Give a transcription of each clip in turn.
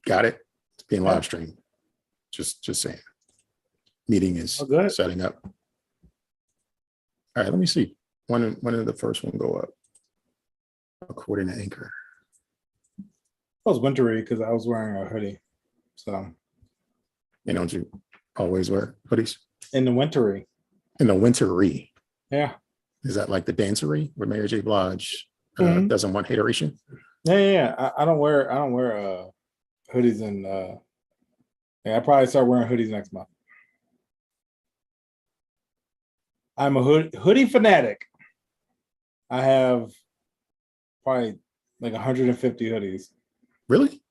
Got it? It's being live streamed. Just saying. Meeting is setting up. All right, let me see. When did the first one go up? According to Anchor. It was wintry because I was wearing a hoodie. So. Don't you always wear hoodies? In the wintry. In the wintry. Yeah. Is that like the dancery where Mary J. Blige doesn't want hateration? Yeah. I don't wear hoodies and I probably start wearing hoodies next month. I'm a hoodie fanatic. I have probably like 150 hoodies. Really?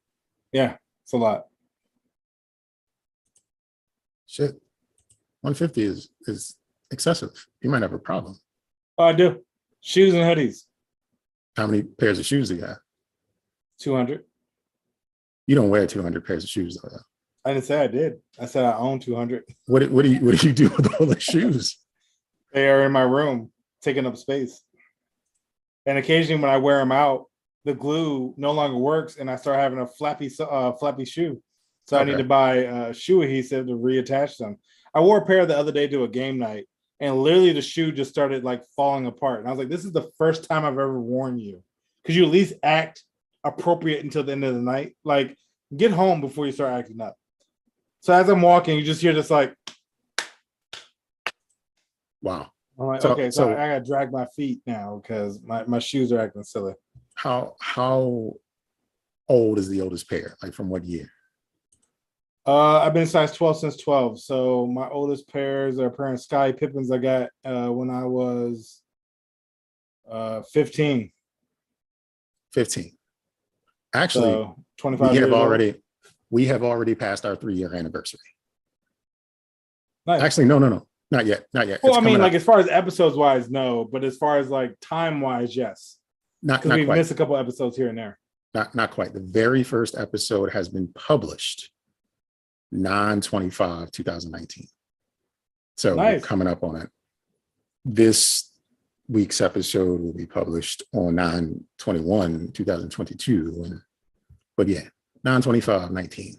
Yeah, it's a lot. Shit. 150 is excessive. You might have a problem. Oh, I do. Shoes and hoodies. How many pairs of shoes do you have? 200. You don't wear 200 pairs of shoes, though. I didn't say I did. I said I own 200. What do you do with all the shoes? They are in my room, taking up space. And occasionally when I wear them out, the glue no longer works and I start having a flappy shoe. So I need to buy shoe adhesive to reattach them. I wore a pair the other day to a game night and literally the shoe just started like falling apart. And I was like, this is the first time I've ever worn you. Could you at least act appropriate until the end of the night? Like, get home before you start acting up. So as I'm walking, you just hear this like, wow. I'm like, so I gotta drag my feet now because my shoes are acting silly. How old is the oldest pair? Like from what year? I've been size 12 since 12. So my oldest pairs are a pair of Sky Pippins I got when I was 15. 15. Actually, so 25 we have already passed our 3-year anniversary. Nice. Actually, no, not yet. Well, I mean, like as far as episodes wise, no, but as far as like time wise, yes. Not we've quite. Missed a couple episodes here and there. Not quite. The very first episode has been published 9/25/2019. So nice. We're coming up on it. This week's episode will be published on 9/21/2022. But yeah, 9/25/19.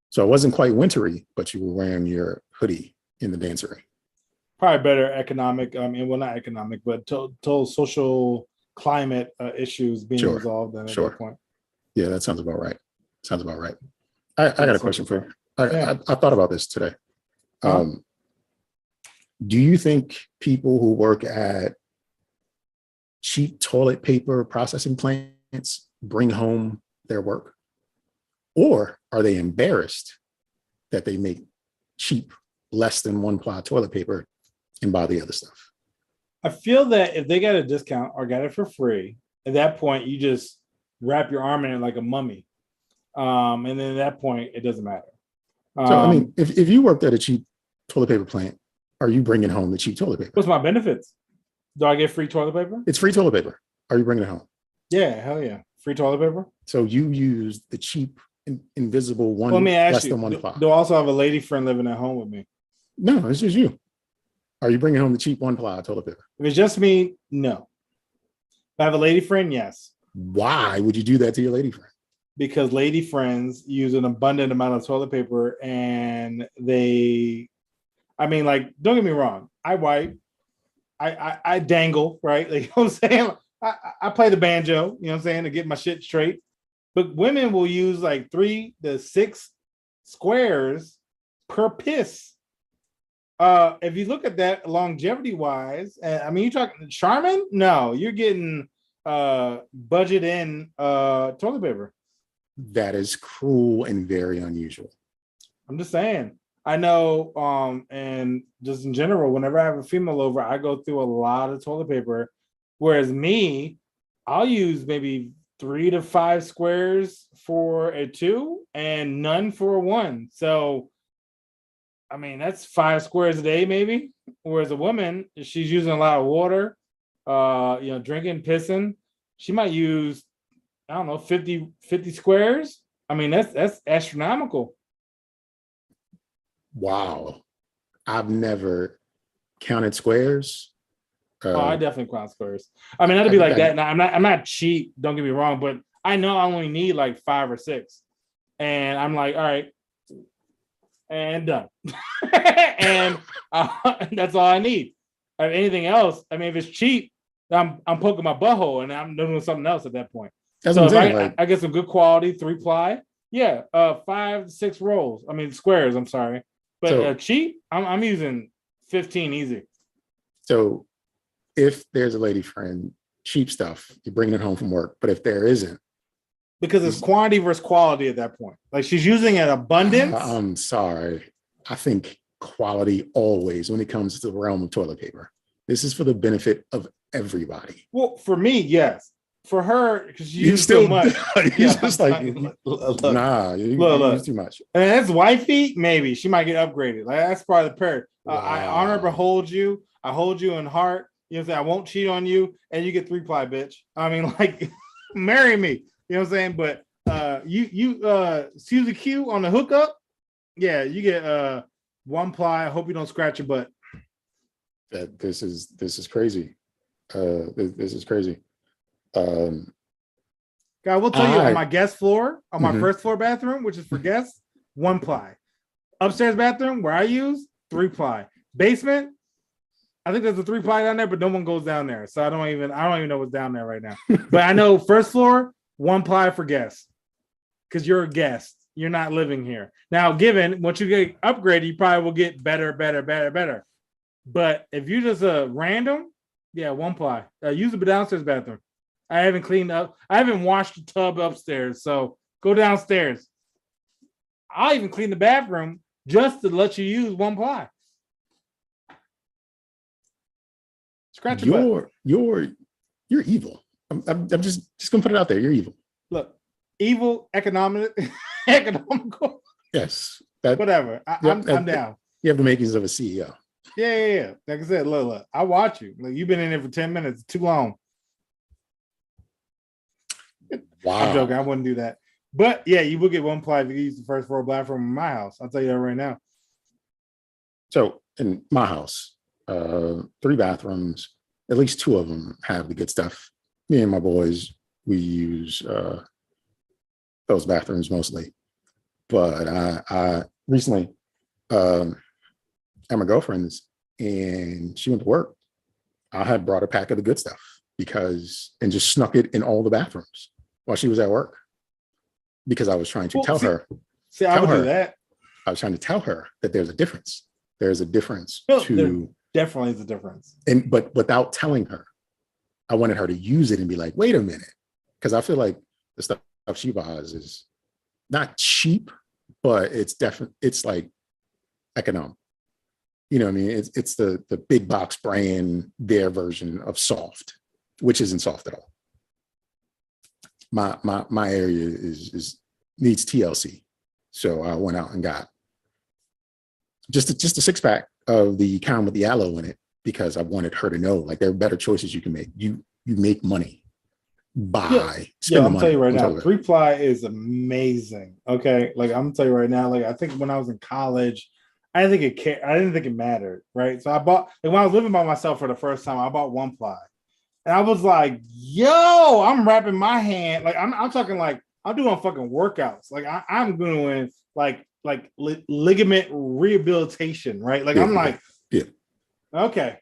So it wasn't quite wintry, but you were wearing your hoodie in the dancery. Probably better economic, not economic, but total social climate issues being resolved at that point. Yeah, that sounds about right. I got a question for you. I thought about this today. Do you think people who work at cheap toilet paper processing plants bring home their work? Or are they embarrassed that they make cheap, less than 1-ply toilet paper and buy the other stuff? I feel that if they got a discount or got it for free, at that point, you just wrap your arm in it like a mummy. And then at that point, it doesn't matter. So, I mean, if you worked at a cheap toilet paper plant, are you bringing home the cheap toilet paper? What's my benefits? Do I get free toilet paper? It's free toilet paper. Are you bringing it home? Yeah, hell yeah. Free toilet paper. So you use the cheap, invisible one. Let me ask less you, than 1-ply. Do I also have a lady friend living at home with me? No, it's just you. Are you bringing home the cheap 1-ply toilet paper? If it's just me, no. If I have a lady friend, yes. Why would you do that to your lady friend? Because lady friends use an abundant amount of toilet paper and don't get me wrong. I wipe, I dangle, right? Like, you know what I'm saying? I play the banjo, you know what I'm saying, to get my shit straight. But women will use like 3 to 6 squares per piss. If you look at that longevity wise, you're talking Charmin? No, you're getting budget in toilet paper. That is cruel and very unusual. I'm just saying. I know, and just in general, whenever I have a female over, I go through a lot of toilet paper. Whereas me, I'll use maybe 3 to 5 squares for a 2 and none for a 1. So, I mean, that's 5 squares a day, maybe. Whereas a woman, she's using a lot of water, drinking, pissing. She might use, 50 squares. I mean, that's astronomical. Wow. I've never counted squares. I definitely count squares. I mean, that'd be like that. Now, I'm not cheap, don't get me wrong, but I know I only need like 5 or 6. and I'm like, all right, and done. And that's all I need. Anything else, I mean, if it's cheap, I'm poking my butthole and I'm doing something else at that point. That's so what if I'm saying, I get some good quality 3-ply, 5 to 6 rolls. I mean squares. I'm sorry, but so, cheap. I'm using 15 easy. So if there's a lady friend, cheap stuff, you're bringing it home from work. But if there isn't, because it's quantity versus quality at that point. Like she's using an abundance. I'm sorry. I think quality always when it comes to the realm of toilet paper. This is for the benefit of everybody. Well, for me, yes. For her, because she uses still too much. He's just like, nah, you use too much. And that's wifey, maybe she might get upgraded. Like that's part of the pair. Wow. I honor but hold you. I hold you in heart. You know what I'm saying? I won't cheat on you, and you get 3-ply, bitch. I mean, like, marry me. You know what I'm saying? But you Susie Q on the hookup, yeah, you get 1-ply. I hope you don't scratch your butt. This is crazy. This is crazy. God, I will tell you on my guest floor, on my first floor bathroom, which is for guests, 1-ply. Upstairs bathroom where I use 3-ply. Basement, I think there's a 3-ply down there, but no one goes down there. So I don't even know what's down there right now. But I know first floor, 1-ply for guests. Because you're a guest. You're not living here. Now, given once you get upgraded, you probably will get better. But if you just a random, 1-ply. Use the downstairs bathroom. I haven't cleaned up. I haven't washed the tub upstairs. So go downstairs. I'll even clean the bathroom just to let you use 1-ply. Scratch your butt. You're evil. I'm just gonna put it out there. You're evil. Look, evil, economical. Yes. Whatever. I'm down. You have the makings of a CEO. Yeah. Like I said, look. I watch you. Like you've been in there for 10 minutes. Too long. Wow. I'm joking. I wouldn't do that. But yeah, you will get 1-ply if you use the first floor bathroom in my house. I'll tell you that right now. So in my house, 3 bathrooms, at least 2 of them have the good stuff. Me and my boys, we use those bathrooms mostly. But I recently at my girlfriend's and she went to work. I had brought a pack of the good stuff and just snuck it in all the bathrooms while she was at work because I was trying to tell her. See, I would do that. I was trying to tell her that there's a difference. There's a difference there definitely is a difference. But without telling her, I wanted her to use it and be like, wait a minute. Because I feel like the stuff she buys is not cheap, but it's like economic. You know what I mean? It's the big box brand, their version of soft, which isn't soft at all. My area is needs TLC. So I went out and got just a 6-pack of the kind with the aloe in it because I wanted her to know like there are better choices you can make. You make money by spend the money. I'll tell you right now, 3-ply is amazing. Okay. Like I'm gonna tell you right now, like I think when I was in college, I didn't think it mattered, right? So I bought, like when I was living by myself for the first time, I bought 1-ply. And I was like, yo, I'm wrapping my hand. Like I'm talking like I'm doing fucking workouts. Like I'm doing like ligament rehabilitation, right? Like I'm like, okay.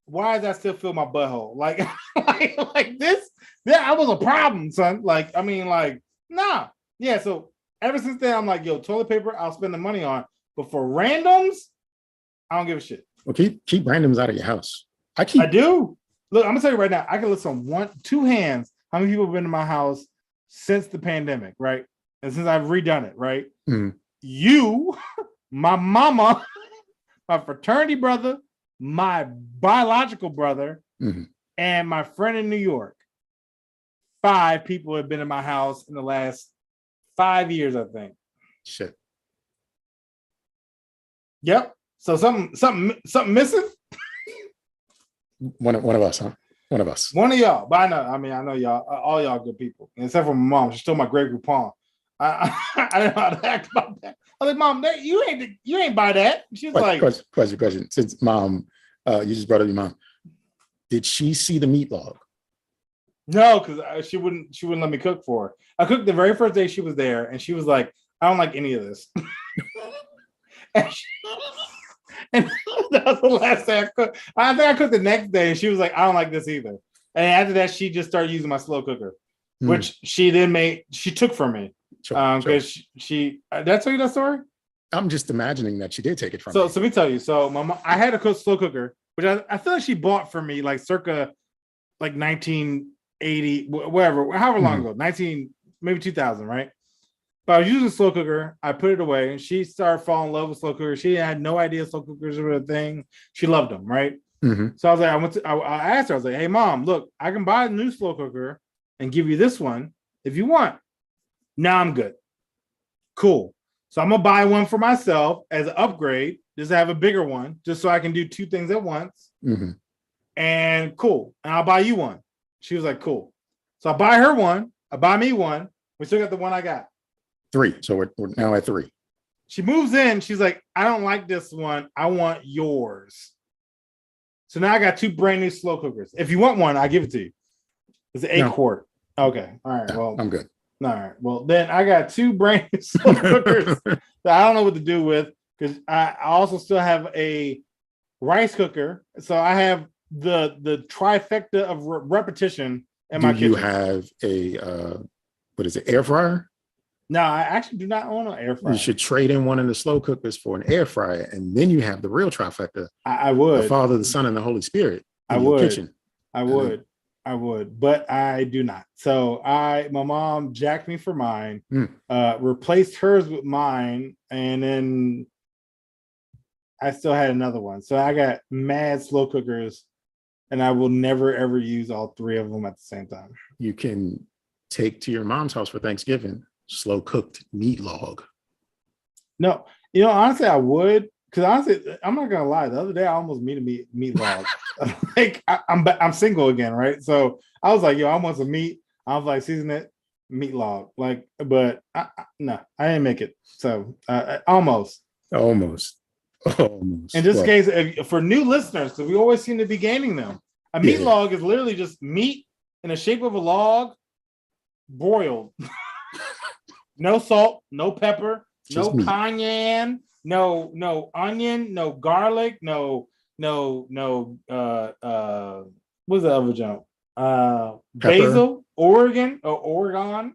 Why does that still feel my butthole? Like, like this, that was a problem, son. Like, I mean, like, nah. Yeah, so ever since then, I'm like, yo, toilet paper, I'll spend the money on. But for randoms, I don't give a shit. Well, keep randoms out of your house. I do. Look, I'm gonna tell you right now, I can list on 2 hands how many people have been in my house since the pandemic, right? And since I've redone it, right? Mm. You, my mama, my fraternity brother, my biological brother, and my friend in New York. 5 people have been in my house in the last 5 years, I think. Shit. Yep. So something missing. One of us, huh? One of us. One of y'all. But I know y'all. All y'all good people, except for my mom. She stole my Grey Poupon. I didn't know how to act about that. I was like, Mom, you ain't buy that. She's like, question. Since Mom, you just brought up your mom. Did she see the meat log? No, because she wouldn't let me cook for her. I cooked the very first day she was there, and she was like, "I don't like any of this." and, and that was the last day I cooked. I think I cooked the next day, and she was like, "I don't like this either." And after that, she just started using my slow cooker, which she then she took from me because she. Did I tell you that story? I'm just imagining that she did take it from me. me. So let me tell you. So my mom, I had a slow cooker, which I feel like she bought for me like circa like 1980, whatever, however long ago, 19, maybe 2000, right? But I was using a slow cooker. I put it away, and she started falling in love with slow cookers. She had no idea slow cookers were a thing. She loved them, right? So I was like, I asked her, I was like, "Hey, Mom, look, I can buy a new slow cooker and give you this one if you want." "No, I'm good." "Cool. So I'm gonna buy one for myself as an upgrade, just to have a bigger one, just so I can do two things at once." And cool. And I'll buy you one. She was like, "Cool." So I buy her one. I buy me one. We still got the one I got. 3. So we're now at 3. She moves in. She's like, "I don't like this one. I want yours." So now I got 2 brand new slow cookers. If you want one, I'll give it to you. It's an 8 quart. Okay. All right. Well, I'm good. All right. Well, then I got 2 brand new slow cookers that I don't know what to do with, because I also still have a rice cooker. So I have the trifecta of repetition in my kitchen. Do you have a what is it, air fryer? No, I actually do not own an air fryer. You should trade in one of the slow cookers for an air fryer, and then you have the real trifecta. I would. The Father, the Son, and the Holy Spirit in I your would. kitchen. I would, but I do not. So my mom jacked me for mine, replaced hers with mine, and then I still had another one. So I got mad slow cookers, and I will never ever use all 3 of them at the same time. You can take to your mom's house for Thanksgiving slow cooked meat log. No, honestly, I would, because honestly, I'm not gonna lie. The other day, I almost made a meat log. Like I'm single again, right? So I was like, "Yo, I want some meat." I was like, "Season it, meat log." Like, but no, I didn't make it. So almost. In this case, for new listeners, because we always seem to be gaining them, a meat log is literally just meat in the shape of a log, broiled. No salt, no pepper, just no meat. Cayenne, no onion, no garlic, no what's the other junk? Basil, Oregon. Oregano.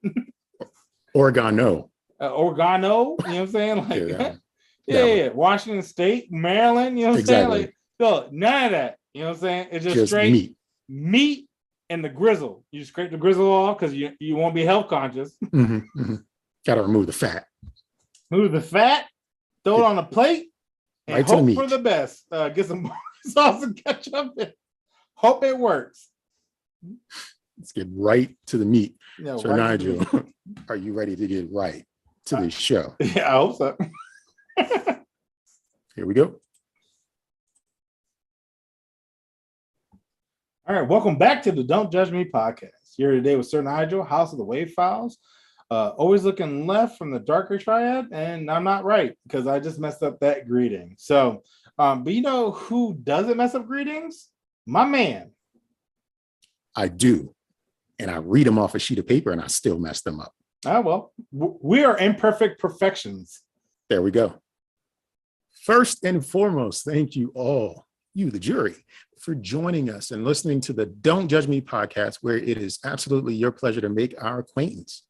Oregano. Oregano, you know what I'm saying? Like yeah. Washington State, Maryland, you know what I'm saying? Like, so none of that, you know what I'm saying? It's just straight meat and the grizzle. You just scrape the grizzle off because you won't be health conscious. Got to remove the fat. Throw it on a plate, and right hope for the best. Get some sauce and ketchup. Hope it works. Let's get right to the meat. Yeah, so right Nygel, are you ready to get right to this show? Yeah, I hope so. Here we go. All right, welcome back to the Don't Judge Me Podcast. Here today with Sir Nygel, House of the Wave Files. Always looking left from the darker triad, and I'm not right because I just messed up that greeting. So, but you know who doesn't mess up greetings? My man. I do, and I read them off a sheet of paper, and I still mess them up. Well, we are imperfect perfections. There we go. First and foremost, thank you all, you the jury, for joining us and listening to the Don't Judge Me podcast, where it is absolutely your pleasure to make our acquaintance.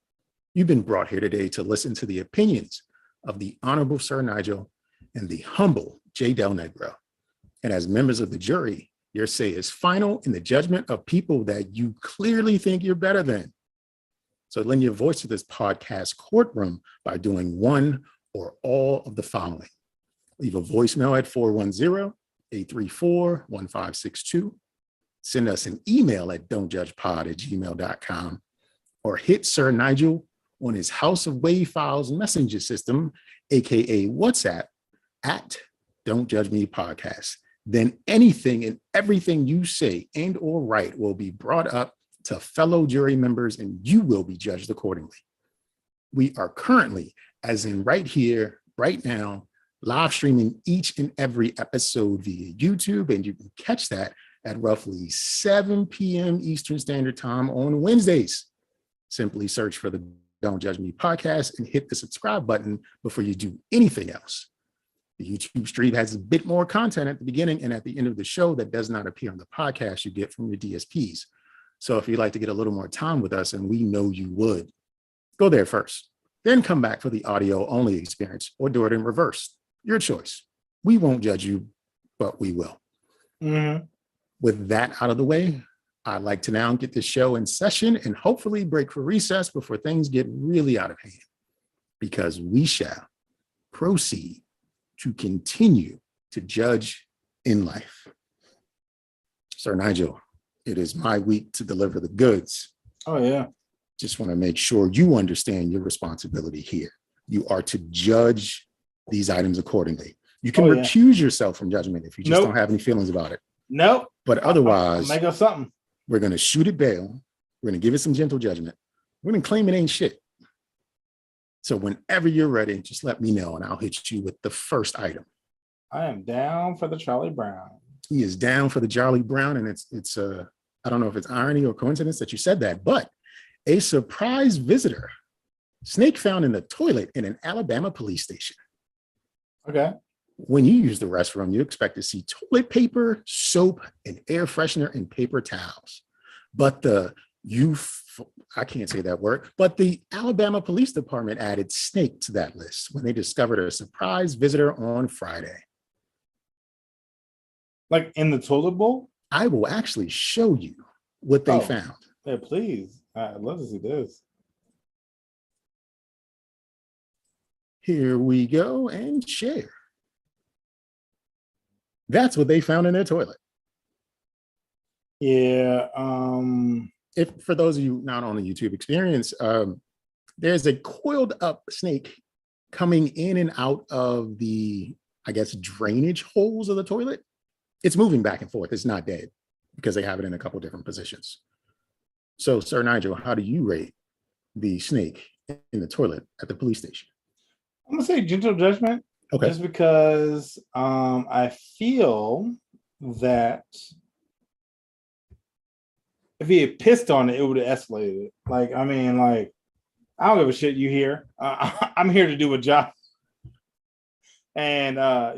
You've been brought here today to listen to the opinions of the Honorable Sir Nygel and the humble J. Del Negro. And as members of the jury, your say is final in the judgment of people that you clearly think you're better than. So lend your voice to this podcast courtroom by doing one or all of the following. Leave a voicemail at 410-834-1562. Send us an email at don'tjudgepod@gmail.com, or hit Sir Nygel on his House of Wave Files messenger system, aka WhatsApp, at Don't Judge Me Podcast. Then anything and everything you say and or write will be brought up to fellow jury members, and you will be judged accordingly. We are currently, as in right here, right now, live streaming each and every episode via YouTube, and you can catch that at roughly 7 p.m. Eastern Standard Time on Wednesdays. Simply search for the Don't Judge Me podcast and hit the subscribe button before you do anything else. The YouTube stream has a bit more content at the beginning and at the end of the show that does not appear on the podcast you get from your DSPs. So if you'd like to get a little more time with us, and we know you would, go there first, then come back for the audio only experience, or do it in reverse. Your choice. We won't judge you, but we will. Mm-hmm. With that out of the way, I'd like to now get this show in session and hopefully break for recess before things get really out of hand, because we shall proceed to continue to judge in life. Sir Nygel, it is my week to deliver the goods. Oh, yeah. Just want to make sure you understand your responsibility here. You are to judge these items accordingly. You can recuse yourself from judgment if you just don't have any feelings about it. Nope. But otherwise, make up something. We're going to shoot it bail. We're going to give it some gentle judgment. We're going to claim it ain't shit. So whenever you're ready, just let me know and I'll hit you with the first item. I am down for the Charlie Brown. He is down for the Charlie Brown, and it's I don't know if it's irony or coincidence that you said that, but a surprise visitor. Snake found in the toilet in an Alabama police station. Okay. When you use the restroom, you expect to see toilet paper, soap, and air freshener and paper towels. But I can't say that word, but the Alabama Police Department added snake to that list when they discovered a surprise visitor on Friday. Like in the toilet bowl? I will actually show you what they found. Yeah, please. I'd love to see this. Here we go, and share. That's what they found in their toilet. Yeah. If for those of you not on the YouTube experience, there's a coiled up snake coming in and out of the, I guess, drainage holes of the toilet. It's moving back and forth. It's not dead because they have it in a couple different positions. So, Sir Nygel, how do you rate the snake in the toilet at the police station? I'm gonna say gentle judgment. Okay. Just because I feel that if he had pissed on it, it would have escalated. Like, I mean, like, I don't give a shit you here. I'm here to do a job. And, I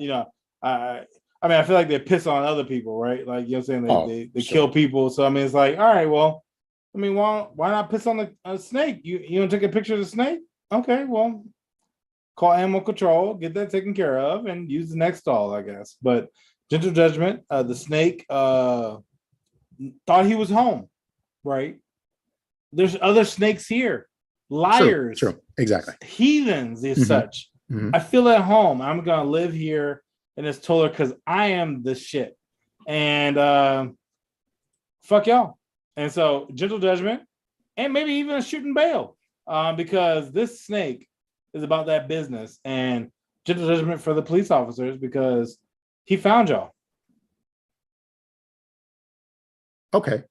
feel like they piss on other people, right? Like, you know what I'm saying? They kill people. So, I mean, it's like, all right, well, I mean, why not piss on a snake? You want to take a picture of the snake? Okay, well, call animal control, get that taken care of, and use the next stall, I guess. But gentle judgment, the snake thought he was home, right? There's other snakes here. Liars. True. Exactly. Heathens as such. Mm-hmm. I feel at home. I'm going to live here in this toilet because I am the shit. And fuck y'all. And so gentle judgment and maybe even a shooting bail because this snake is about that business, and gentle judgment for the police officers because he found y'all. Okay.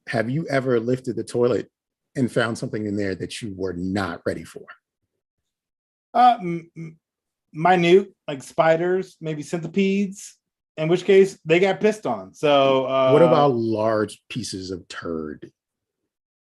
Have you ever lifted the toilet and found something in there that you were not ready for? Minute, like spiders, maybe centipedes, in which case they got pissed on. So what about large pieces of turd?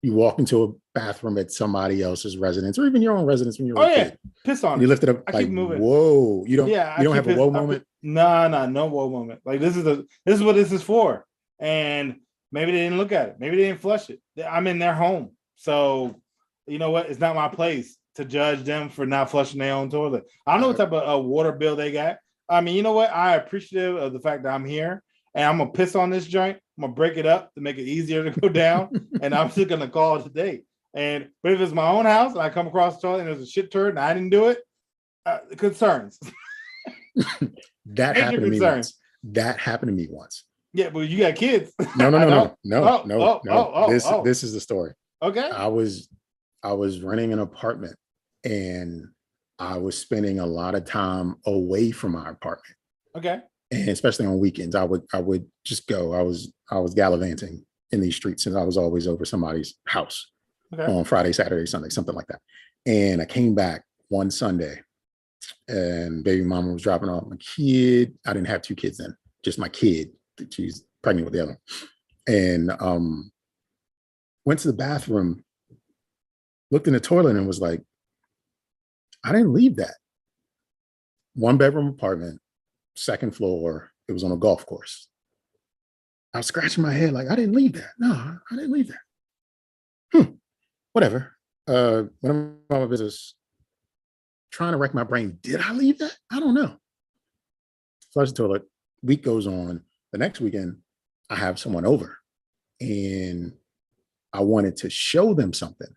You walk into a bathroom at somebody else's residence or even your own residence when you're a kid. Piss on you lift it up. I like, keep moving. Whoa. You don't have a whoa moment? No whoa moment. Like this is what this is for. And maybe they didn't look at it. Maybe they didn't flush it. I'm in their home. So you know what? It's not my place to judge them for not flushing their own toilet. I don't know what type of water bill they got. I mean, you know what? I appreciative of the fact that I'm here and I'm gonna piss on this joint. I'm gonna break it up to make it easier to go down, and I'm just gonna call it a day. But if it's my own house and I come across the toilet and there's a shit turd and I didn't do it, concerns. That happened to me once. That happened to me once. Yeah, but you got kids. No. This is the story. Okay. I was renting an apartment and I was spending a lot of time away from my apartment. Okay. And especially on weekends, I would just go. I was gallivanting in these streets and I was always over somebody's house on Friday, Saturday, Sunday, something like that. And I came back one Sunday and baby mama was dropping off my kid. I didn't have two kids then, just my kid. She's pregnant with the other one. And went to the bathroom, looked in the toilet and was like, I didn't leave that. 1-bedroom apartment, 2nd floor. It was on a golf course. I was scratching my head like, I didn't leave that. No, I didn't leave that. Whatever. One of my visitors trying to rack my brain. Did I leave that? I don't know. Flush the toilet. Week goes on. The next weekend, I have someone over and I wanted to show them something,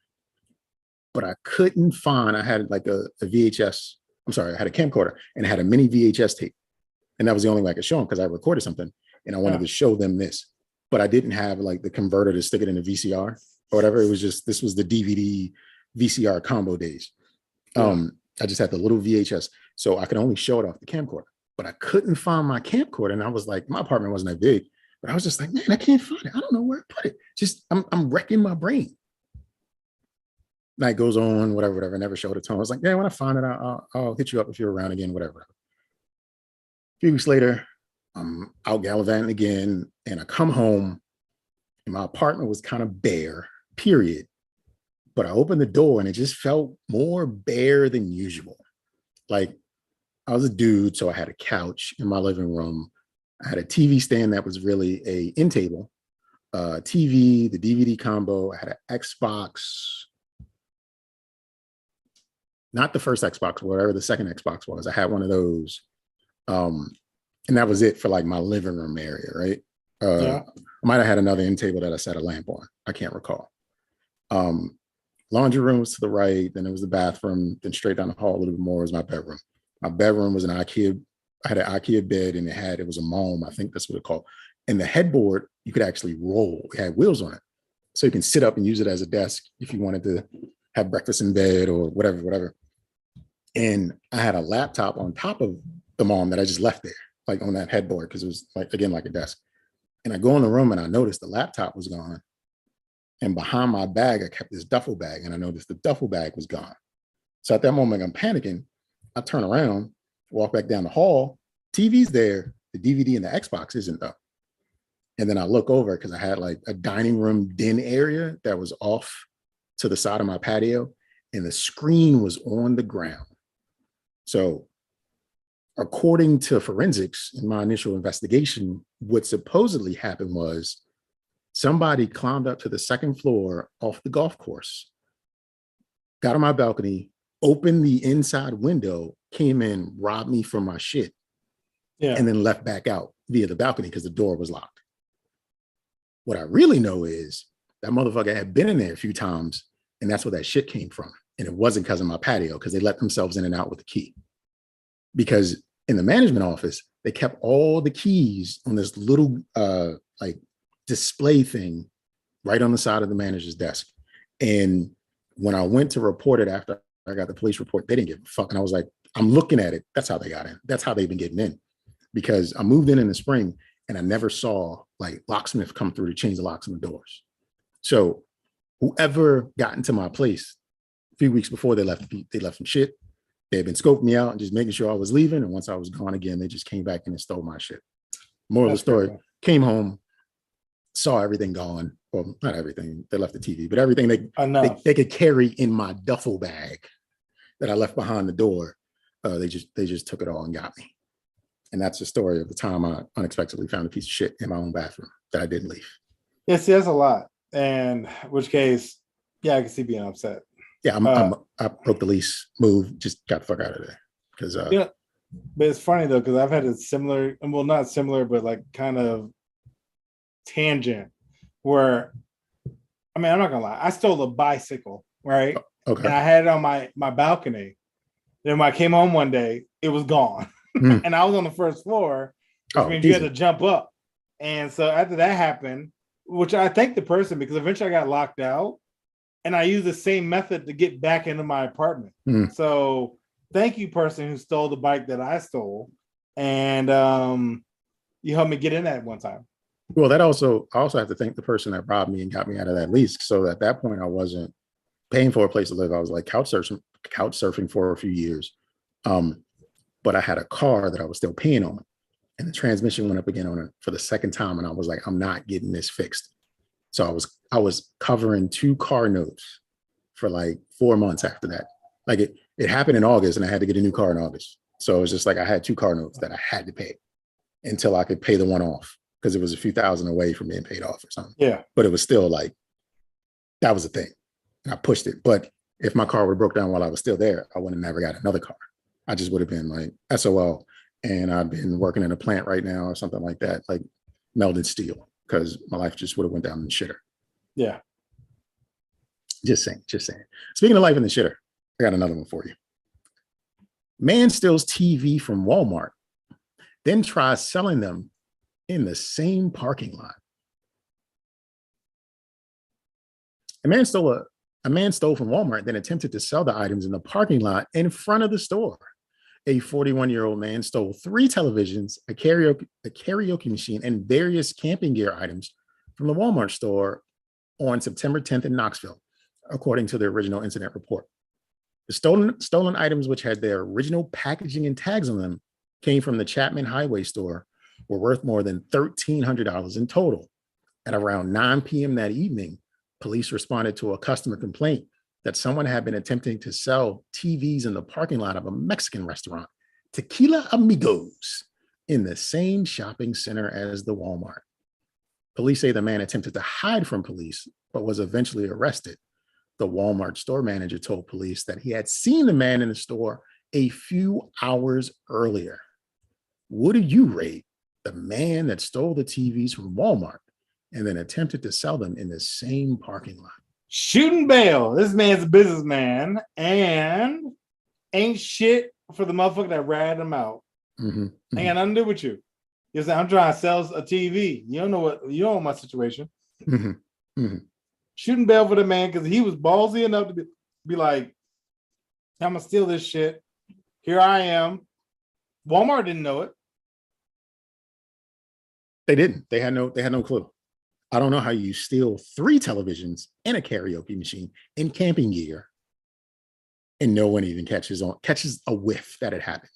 but I couldn't find, I had like a VHS. I'm sorry, I had a camcorder and I had a mini VHS tape. And that was the only way I could show them because I recorded something and I wanted to show them this, but I didn't have like the converter to stick it in a VCR or whatever. It was just, this was the DVD VCR combo days. I just had the little VHS. So I could only show it off the camcorder, but I couldn't find my camcorder. And I was like, my apartment wasn't that big, but I was just like, man, I can't find it. I don't know where I put it. Just, I'm wrecking my brain. Night goes on, whatever. I never showed it to him. I was like, yeah, when I find it, I'll hit you up if you're around again, whatever. A few weeks later, I'm out gallivanting again, and I come home, and my apartment was kind of bare, period. But I opened the door, and it just felt more bare than usual. Like, I was a dude, so I had a couch in my living room. I had a TV stand that was really a end table, TV, the DVD combo. I had an Xbox. Not the first Xbox, whatever the second Xbox was. I had one of those. And that was it for like my living room area, right? I might have had another end table that I set a lamp on. I can't recall. Laundry room was to the right. Then it was the bathroom. Then straight down the hall a little bit more was my bedroom. My bedroom was an IKEA. I had an IKEA bed and it was a Malm. I think that's what it's called. And the headboard, you could actually roll. It had wheels on it. So you can sit up and use it as a desk if you wanted to have breakfast in bed or whatever. And I had a laptop on top of the Malm that I just left there, like on that headboard, because it was like, again, like a desk. And I go in the room and I noticed the laptop was gone. And behind my bag, I kept this duffel bag and I noticed the duffel bag was gone. So at that moment, I'm panicking. I turn around, walk back down the hall, TV's there, the DVD and the Xbox isn't though. And then I look over because I had like a dining room den area that was off to the side of my patio and the screen was on the ground. So according to forensics in my initial investigation, what supposedly happened was somebody climbed up to the 2nd floor off the golf course, got on my balcony, opened the inside window, came in, robbed me from my shit, and then left back out via the balcony because the door was locked. What I really know is that motherfucker had been in there a few times, and that's where that shit came from. And it wasn't because of my patio, because they let themselves in and out with the key. Because in the management office, they kept all the keys on this little like display thing right on the side of the manager's desk. And when I went to report it after I got the police report, they didn't give a fuck. And I was like, I'm looking at it. That's how they got in. That's how they've been getting in. Because I moved in the spring and I never saw like locksmith come through to change the locks on the doors. So whoever got into my place a few weeks before they left some shit. They had been scoping me out and just making sure I was leaving. And once I was gone again, they just came back and stole my shit. Moral of the story, came home, saw everything gone. Well, not everything. They left the TV, but everything they could carry in my duffel bag that I left behind the door. They just took it all and got me. And that's the story of the time I unexpectedly found a piece of shit in my own bathroom that I didn't leave. Yeah, see, that's a lot. And in which case, yeah, I can see being upset. Yeah, I broke the lease, moved, just got the fuck out of there. Because but it's funny though, because I've had a similar, well, not similar, but like kind of tangent where, I mean, I'm not gonna lie, I stole a bicycle, right? Okay. And I had it on my balcony. Then when I came home one day, it was gone. And I was on the 1st floor, which means you had to jump up. And so after that happened, which I thanked the person because eventually I got locked out. And I used the same method to get back into my apartment. So thank you, person who stole the bike that I stole. And you helped me get in that one time. Well, I also have to thank the person that robbed me and got me out of that lease. So at that point, I wasn't paying for a place to live. I was like couch surfing for a few years. But I had a car that I was still paying on. and the transmission went up again on it for the second time. And I was like, I'm not getting this fixed. So I was covering 2 car notes for like 4 months after that. Like it happened in August and I had to get a new car in August. So it was just like I had 2 car notes that I had to pay until I could pay the one off, because it was a few thousand away from being paid off or something. Yeah. But it was still like, that was a thing. And I pushed it. But if my car would have broke down while I was still there, I would have never got another car. I just would have been like SOL. And I've been working in a plant right now or something like that, like melted steel, because my life just would have went down in the shitter. Yeah. Just saying. Speaking of life in the shitter, I got another one for you. Man steals TV from Walmart, then tries selling them in the same parking lot. A man stole from Walmart, then attempted to sell the items in the parking lot in front of the store. A 41-year-old man stole 3 televisions, a karaoke machine, and various camping gear items from the Walmart store on September 10th in Knoxville, according to the original incident report. The stolen items, which had their original packaging and tags on them, came from the Chapman Highway store, were worth more than $1,300 in total. At around 9 p.m. that evening, police responded to a customer complaint that someone had been attempting to sell TVs in the parking lot of a Mexican restaurant, Tequila Amigos, in the same shopping center as the Walmart. Police say the man attempted to hide from police, but was eventually arrested. The Walmart store manager told police that he had seen the man in the store a few hours earlier. What do you rate the man that stole the TVs from Walmart and then attempted to sell them in the same parking lot? Shooting bail. This man's a businessman and ain't shit for the motherfucker that ratted him out. Ain't got nothing to do with you. You say, I'm trying to sell a TV. You don't know my situation. Shooting bail for the man because he was ballsy enough to be like, I'm gonna steal this shit. Here I am. Walmart didn't know it. They didn't. They had no clue. I don't know how you steal 3 televisions and a karaoke machine and camping gear and no one even catches a whiff that it happened.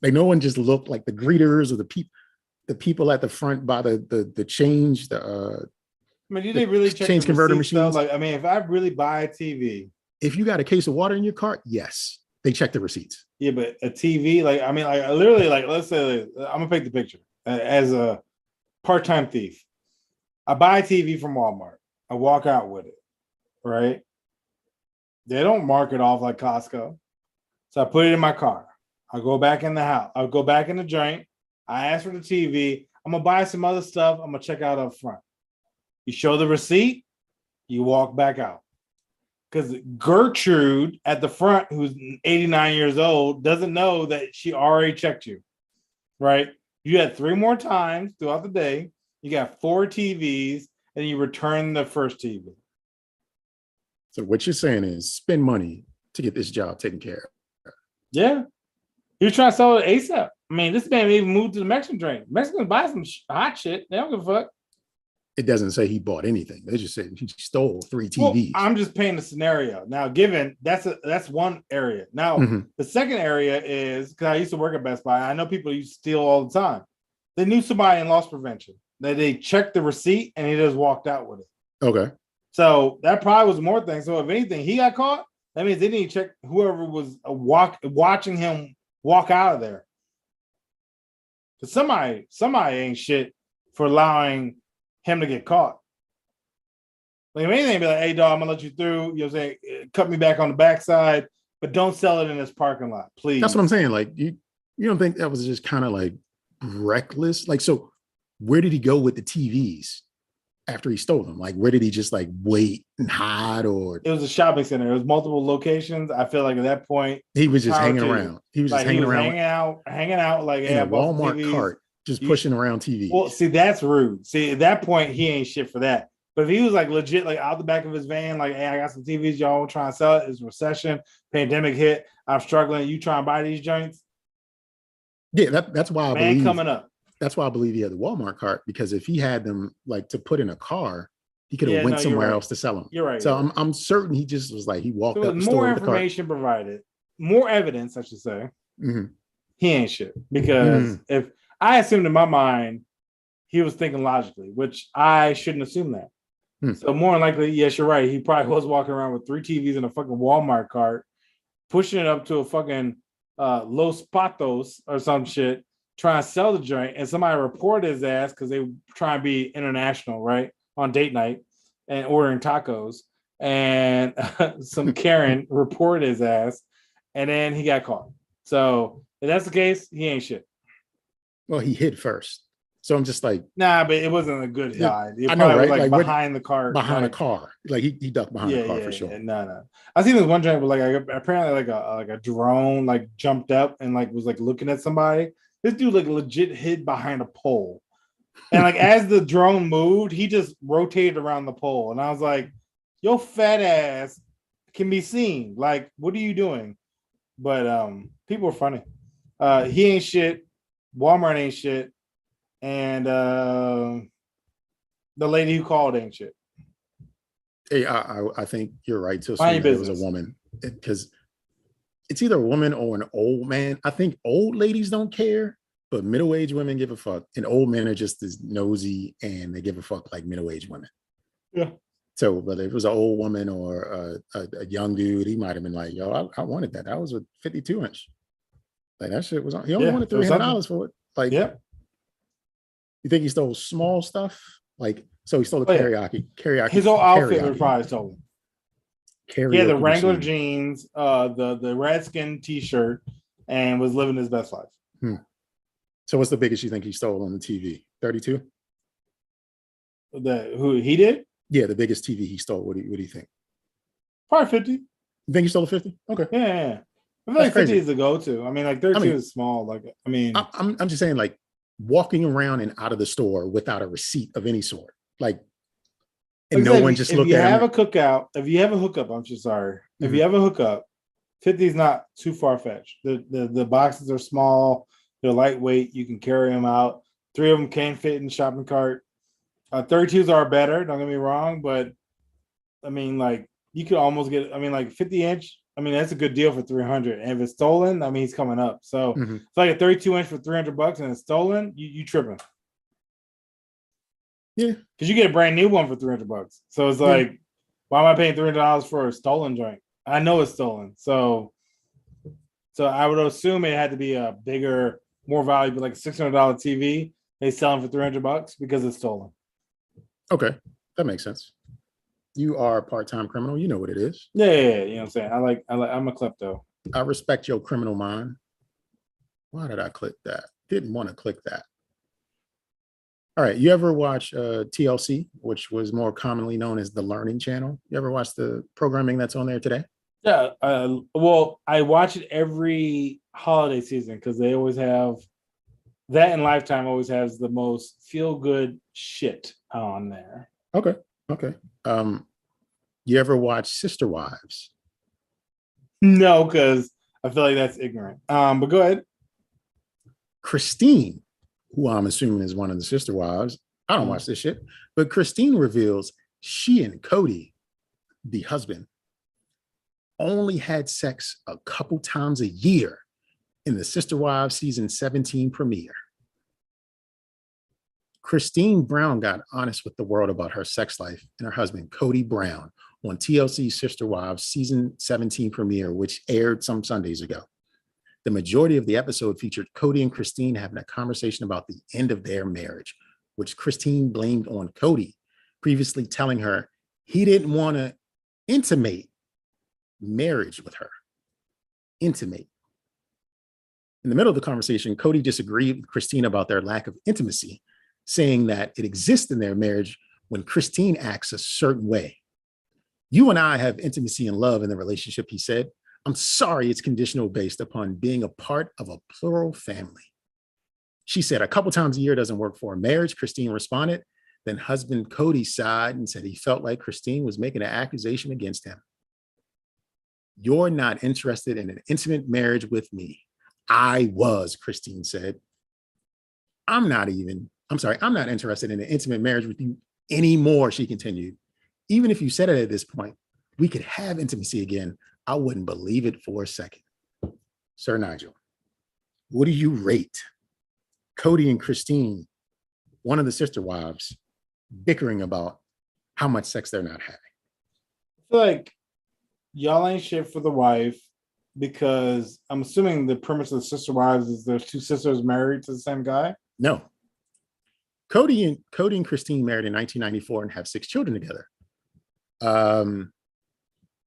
Like no one just looked, like the greeters or the people at the front by the change, I mean, do they really check change the converter receipts, machines? though? Like, I mean, if I really buy a TV, if you got a case of water in your cart, yes, they check the receipts. Yeah, but a TV, like, I mean, like literally, like, let's say I'm gonna paint the picture as a part-time thief. I buy a TV from Walmart. I walk out with it, right? They don't mark it off like Costco. So I put it in my car. I go back in the house. I'll go back in the joint. I ask for the TV. I'm going to buy some other stuff. I'm going to check out up front. You show the receipt. You walk back out. Because Gertrude at the front, who's 89 years old, doesn't know that she already checked you, right? You had 3 more times throughout the day. You got 4 TVs, and you return the first TV. So what you're saying is spend money to get this job taken care of. Yeah. He was trying to sell it ASAP. I mean, this man even moved to the Mexican drink. Mexicans buy some hot shit. They don't give a fuck. It doesn't say he bought anything. They just said he stole 3 TVs. Well, I'm just painting a scenario. Now, given that's one area. Now, the second area is, because I used to work at Best Buy. I know people used to steal all the time. They knew somebody in loss prevention. They checked the receipt and he just walked out with it. Okay. So that probably was more things. So if anything, he got caught. That means they didn't check whoever was watching him walk out of there. Because somebody ain't shit for allowing him to get caught. Like if anything, be like, hey dog, I'm gonna let you through. You know what I'm saying? Cut me back on the backside, but don't sell it in this parking lot, please. That's what I'm saying. Like you don't think that was just kind of like reckless? Like, so where did he go with the TVs after he stole them? Like, where did he just like wait and hide? Or it was a shopping center. It was multiple locations. I feel like at that point he was just hanging around. He was just hanging out like in a Walmart cart, just pushing around TVs. Well, see, that's rude. See, at that point, he ain't shit for that. But if he was like legit, like out the back of his van, like, hey, I got some TVs, y'all trying to sell it. It's recession, pandemic hit. I'm struggling. You trying to buy these joints? Yeah, that's why I believe coming up. That's why I believe he had the Walmart cart, because if he had them like to put in a car, he could have went somewhere else to sell them. You're right. So I'm certain he just was like, he walked up the store. More information provided, more evidence, I should say. He ain't shit, because if I assumed in my mind he was thinking logically, which I shouldn't assume that. So more than likely, yes, you're right. He probably was walking around with 3 TVs in a fucking Walmart cart, pushing it up to a fucking Los Patos or some shit, trying to sell the joint, and somebody reported his ass because they try and be international, right, on date night and ordering tacos, and some Karen reported his ass, and then he got caught. So if that's the case, he ain't shit. Well, he hid first. So I'm just like, nah, but it wasn't a good hide. I know, right? Was, like behind the car, behind a car. Like he ducked behind a car for sure. Yeah, no. I seen this one joint where like apparently like a drone like jumped up and like was like looking at somebody. This dude like legit hid behind a pole, and like as the drone moved, he just rotated around the pole, and I was like, "Your fat ass can be seen. Like, what are you doing?" But people are funny. He ain't shit. Walmart ain't shit. And the lady who called ain't shit. Hey, I think you're right to assume that it was a woman, because it's either a woman or an old man. I think old ladies don't care, but middle-aged women give a fuck, and old men are just as nosy and they give a fuck like middle-aged women. Yeah. So whether it was an old woman or a young dude, he might have been like, "Yo, I wanted that. That was a 52 inch. Like that shit was on. He only wanted $300 for it. Like, yeah." You think he stole small stuff? Like, so he stole the karaoke. His whole outfit was probably stolen. He had the Wrangler jeans, the Redskin t-shirt, and was living his best life. So what's the biggest you think he stole on the TV? 32? Who he did? Yeah, the biggest TV he stole. What do you think? Probably 50. You think he stole a 50? Okay. Yeah. I feel like 50 is the go-to. I mean, like 32 is small. Like, I mean, I'm just saying, like, walking around and out of the store without a receipt of any sort, like, and no one just looked at him. If you have a cookout, if you have a hookup, I'm just sorry. If you have a hookup, 50 is not too far-fetched. The boxes are small, they're lightweight, you can carry them out. 3 of them can fit in the shopping cart. 32s are better, don't get me wrong, but I mean, like, you could almost get, I mean, like 50 inch. I mean, that's a good deal for 300. And if it's stolen, I mean, he's coming up. So it's like a 32 inch for $300 and it's stolen, you tripping. Yeah. Because you get a brand new one for $300. So it's like, why am I paying $300 for a stolen joint? I know it's stolen. So I would assume it had to be a bigger, more valuable, like a $600 TV. They sell them for $300 because it's stolen. Okay. That makes sense. You are a part-time criminal. You know what it is. Yeah. You know what I'm saying? I'm a klepto. I respect your criminal mind. Why did I click that? Didn't want to click that. All right. You ever watch TLC, which was more commonly known as the Learning Channel? You ever watch the programming that's on there today? Yeah. Well, I watch it every holiday season because they always have that, and Lifetime always has the most feel-good shit on there. Okay. You ever watch Sisterswives? No, because I feel like that's ignorant. But go ahead. Christine, who I'm assuming is one of the Sisterswives, I don't watch this shit, but Christine reveals she and Cody, the husband, only had sex a couple times a year in the Sisterswives season 17 premiere. Christine Brown got honest with the world about her sex life and her husband, Cody Brown, on TLC's Sisterswives season 17 premiere, which aired some Sundays ago. The majority of the episode featured Cody and Christine having a conversation about the end of their marriage, which Christine blamed on Cody, previously telling her he didn't want to intimate marriage with her. Intimate. In the middle of the conversation, Cody disagreed with Christine about their lack of intimacy, saying that it exists in their marriage when Christine acts a certain way. You and I have intimacy and love in the relationship, he said. I'm sorry it's conditional based upon being a part of a plural family. She said a couple times a year doesn't work for a marriage, Christine responded. Then husband Cody sighed and said he felt like Christine was making an accusation against him. You're not interested in an intimate marriage with me. I was, Christine said. I'm not interested in an intimate marriage with you anymore, she continued. Even if you said it at this point, we could have intimacy again. I wouldn't believe it for a second. Sir Nygel, what do you rate Cody and Christine, one of the sister wives, bickering about how much sex they're not having. I feel like y'all ain't shit for the wife because I'm assuming the premise of the Sister Wives is there's two sisters married to the same guy. No. Cody and Christine married in 1994 and have 6 children together.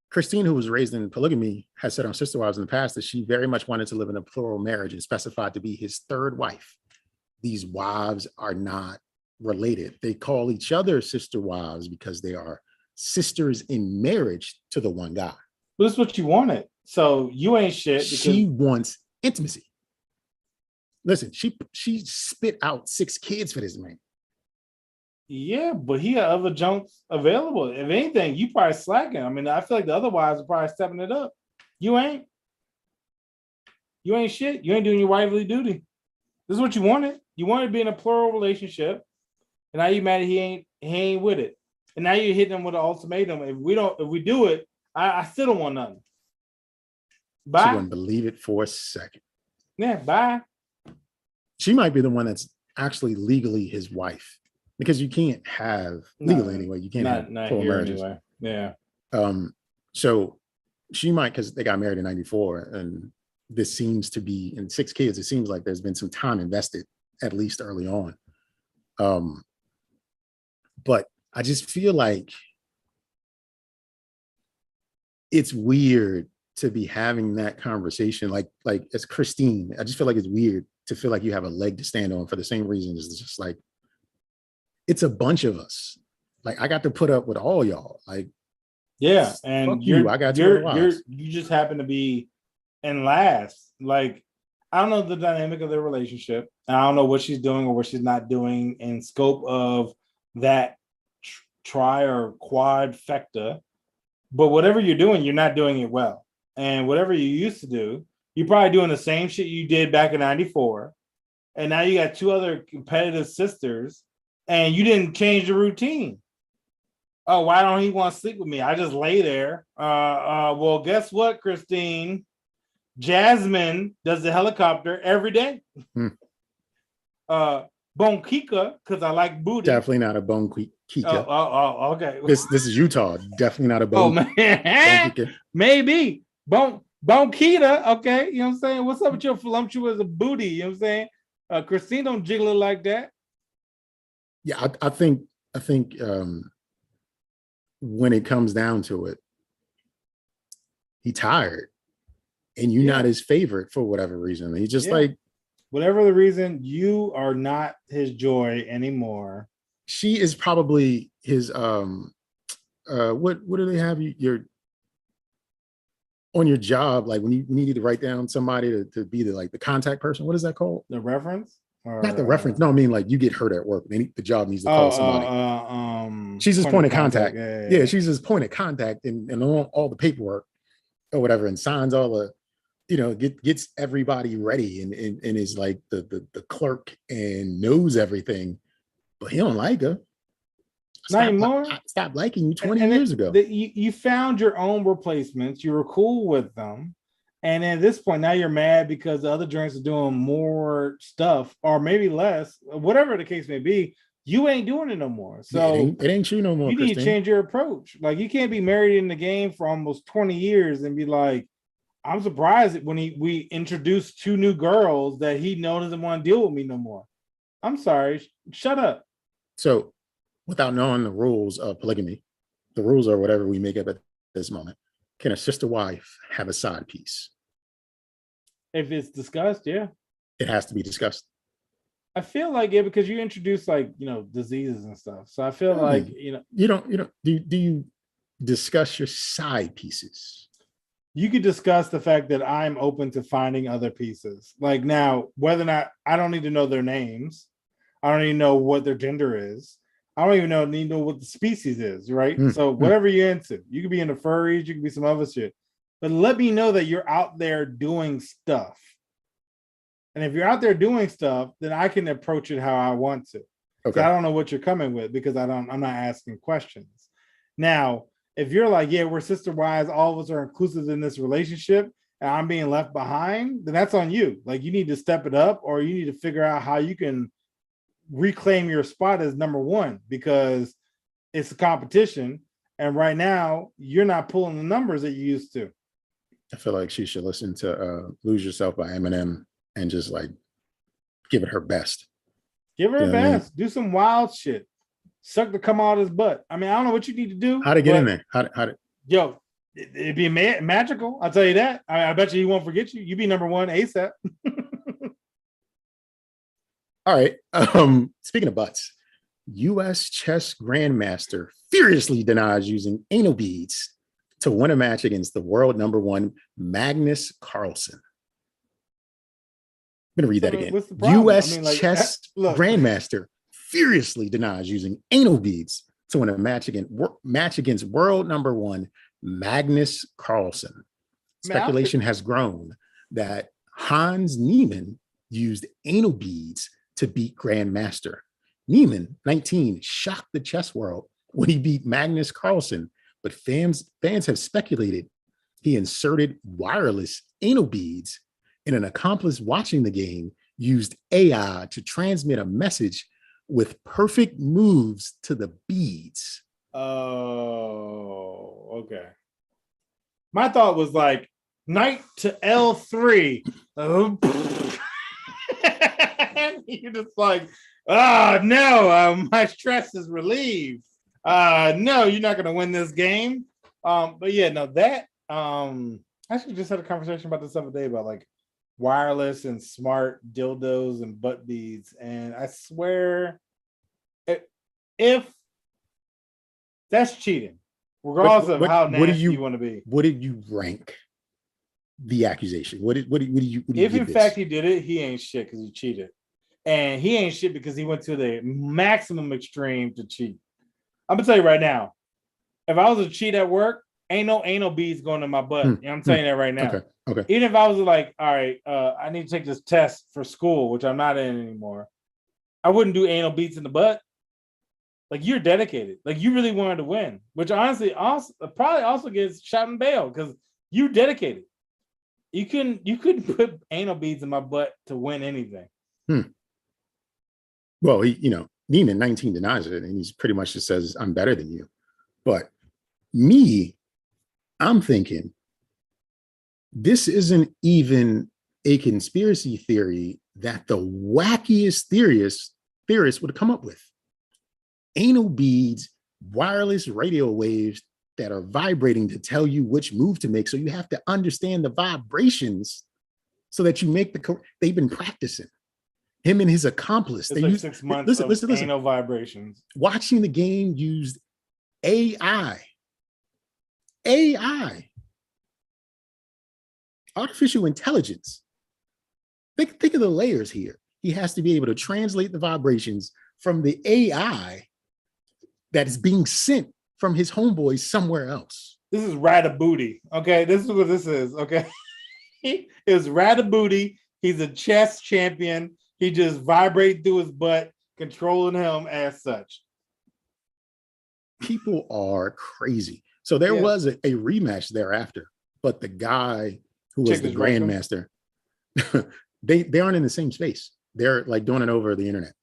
Christine, who was raised in polygamy, has said on Sister Wives in the past that she very much wanted to live in a plural marriage and specified to be his third wife. These wives are not related. They call each other sister wives because they are sisters in marriage to the one guy. But this is what you wanted. So you ain't shit. Because she wants intimacy. Listen, she spit out 6 kids for this man. Yeah, but he had other junks available. If anything, you probably slacking. I mean, I feel like the other wives are probably stepping it up. You ain't. You ain't shit. You ain't doing your wifely duty. This is what you wanted. You wanted to be in a plural relationship, and now you mad that he ain't with it. And now you're hitting him with an ultimatum. If we do it, I still don't want nothing. Bye. She wouldn't believe it for a second. Yeah, bye. She might be the one that's actually legally his wife, because you can't have legally anyway. You can't have plural marriages. Anyway. Yeah. So she might, because they got married in 94, and this seems to be in 6 kids. It seems like there's been some time invested, at least early on. But I just feel like it's weird to be having that conversation. Like as Christine, I just feel like it's weird to feel like you have a leg to stand on for the same reason. It's just like, it's a bunch of us. Like, I got to put up with all y'all. Like, yeah, and you just happen to be in last. Like, I don't know the dynamic of their relationship. I don't know what she's doing or what she's not doing in scope of that tri or quadfecta. But whatever you're doing, you're not doing it well. And whatever you used to do, you're probably doing the same shit you did back in 94. And now you got 2 other competitive sisters, and you didn't change the routine. Oh, why don't he want to sleep with me? I just lay there. Well, guess what, Christine? Jasmine does the helicopter every day. Bonkika, because I like booty. Definitely not a Bonkika. Oh, okay. This is Utah. Definitely not a Bonkika. Man. Maybe. Bonkita, okay. You know what I'm saying? What's up with your voluptuous booty? You know what I'm saying? Christine don't jiggle it like that. Yeah, I think when it comes down to it, he tired, and you're not his favorite for whatever reason. He's just like, whatever the reason, you are not his joy anymore. She is probably his what do they have your on your job, like when you need to write down somebody to be the contact person? What is that called? The reference? Not the reference. No, I mean, like, you get hurt at work. The job needs to call somebody. She's his point of contact. Yeah, she's his point of contact and all the paperwork or whatever, and signs all the, gets everybody ready and is like the clerk and knows everything, but he don't like her. Not anymore. I stopped liking you 20 years ago. You found your own replacements. You were cool with them. And at this point, now you're mad because the other drinks are doing more stuff, or maybe less, whatever the case may be. You ain't doing it no more. So it ain't you no more. You need to change your approach. Like, you can't be married in the game for almost 20 years and be like, I'm surprised when we introduced 2 new girls that he doesn't want to deal with me no more. I'm sorry. Shut up. So, without knowing the rules of polygamy, the rules are whatever we make up at this moment. Can a sister wife have a side piece? If it's discussed, yeah. It has to be discussed. I feel like because you introduce diseases and stuff. So I feel do you discuss your side pieces? You could discuss the fact that I'm open to finding other pieces. Like, now, whether or not, I don't need to know their names. I don't even know what their gender is. I don't even need to know what the species is, right? So whatever you're into, you could be into furries, you could be some other shit. But let me know that you're out there doing stuff. And if you're out there doing stuff, then I can approach it how I want to. Okay. I don't know what you're coming with because I'm not asking questions. Now, if you're like, yeah, we're sister wives, all of us are inclusive in this relationship, and I'm being left behind, then that's on you. Like you need to step it up, or you need to figure out how you can reclaim your spot as number one, because it's a competition. And right now you're not pulling the numbers that you used to. I feel like she should listen to Lose Yourself by Eminem and just like give it her best. Give her You a know what I mean? best. Do some wild shit. Suck the come out of his butt. I mean, I don't know what you need to do. How to get in there? How to Yo, it'd be magical. I'll tell you that. I bet you he won't forget you. You be number one ASAP. All right. Speaking of butts, U.S. chess grandmaster furiously denies using anal beads to win a match against the world number one Magnus Carlsen. I'm going to read that again. What's the problem? U.S. chess grandmaster furiously denies using anal beads to win a match against world number one Magnus Carlsen. Speculation has grown that Hans Niemann used anal beads to beat Grandmaster. Niemann, 19, shocked the chess world when he beat Magnus Carlsen, but fans have speculated he inserted wireless anal beads, and an accomplice watching the game used AI to transmit a message with perfect moves to the beads. Oh, okay. My thought was like, knight to L3. You're just like, oh, no, my stress is relieved. No, you're not going to win this game. But yeah, no, that, I actually just had a conversation about this other day about like wireless and smart dildos and butt beads. And I swear, if that's cheating, regardless of how nasty you want to be. What did you rank the accusation? What do you if in fact he did it, he ain't shit because he cheated. And he ain't shit because he went to the maximum extreme to cheat. I'm gonna tell you right now, if I was to cheat at work, ain't no anal beads going in my butt. You know, I'm telling you that right now. Okay. Even if I was like, all right, I need to take this test for school, which I'm not in anymore, I wouldn't do anal beads in the butt. Like, you're dedicated. Like, you really wanted to win, which honestly probably also gets shot in bail because you dedicated. You couldn't put anal beads in my butt to win anything. Well, Neiman 19 denies it, and he's pretty much just says, I'm better than you. But I'm thinking this isn't even a conspiracy theory that the wackiest theorists would come up with. Anal beads, wireless radio waves that are vibrating to tell you which move to make. So you have to understand the vibrations so that you make they've been practicing. Him and his accomplice. It's like 6 months of anal vibrations. Watching the game used AI. Artificial intelligence. Think of the layers here. He has to be able to translate the vibrations from the AI that is being sent from his homeboys somewhere else. This is Ratabooty. Okay, this is what this is. Okay, it's Ratabooty. He's a chess champion. He just vibrates through his butt, controlling him as such. People are crazy. So there was a rematch thereafter, but the guy who was the grandmaster, they aren't in the same space. They're like doing it over the internet.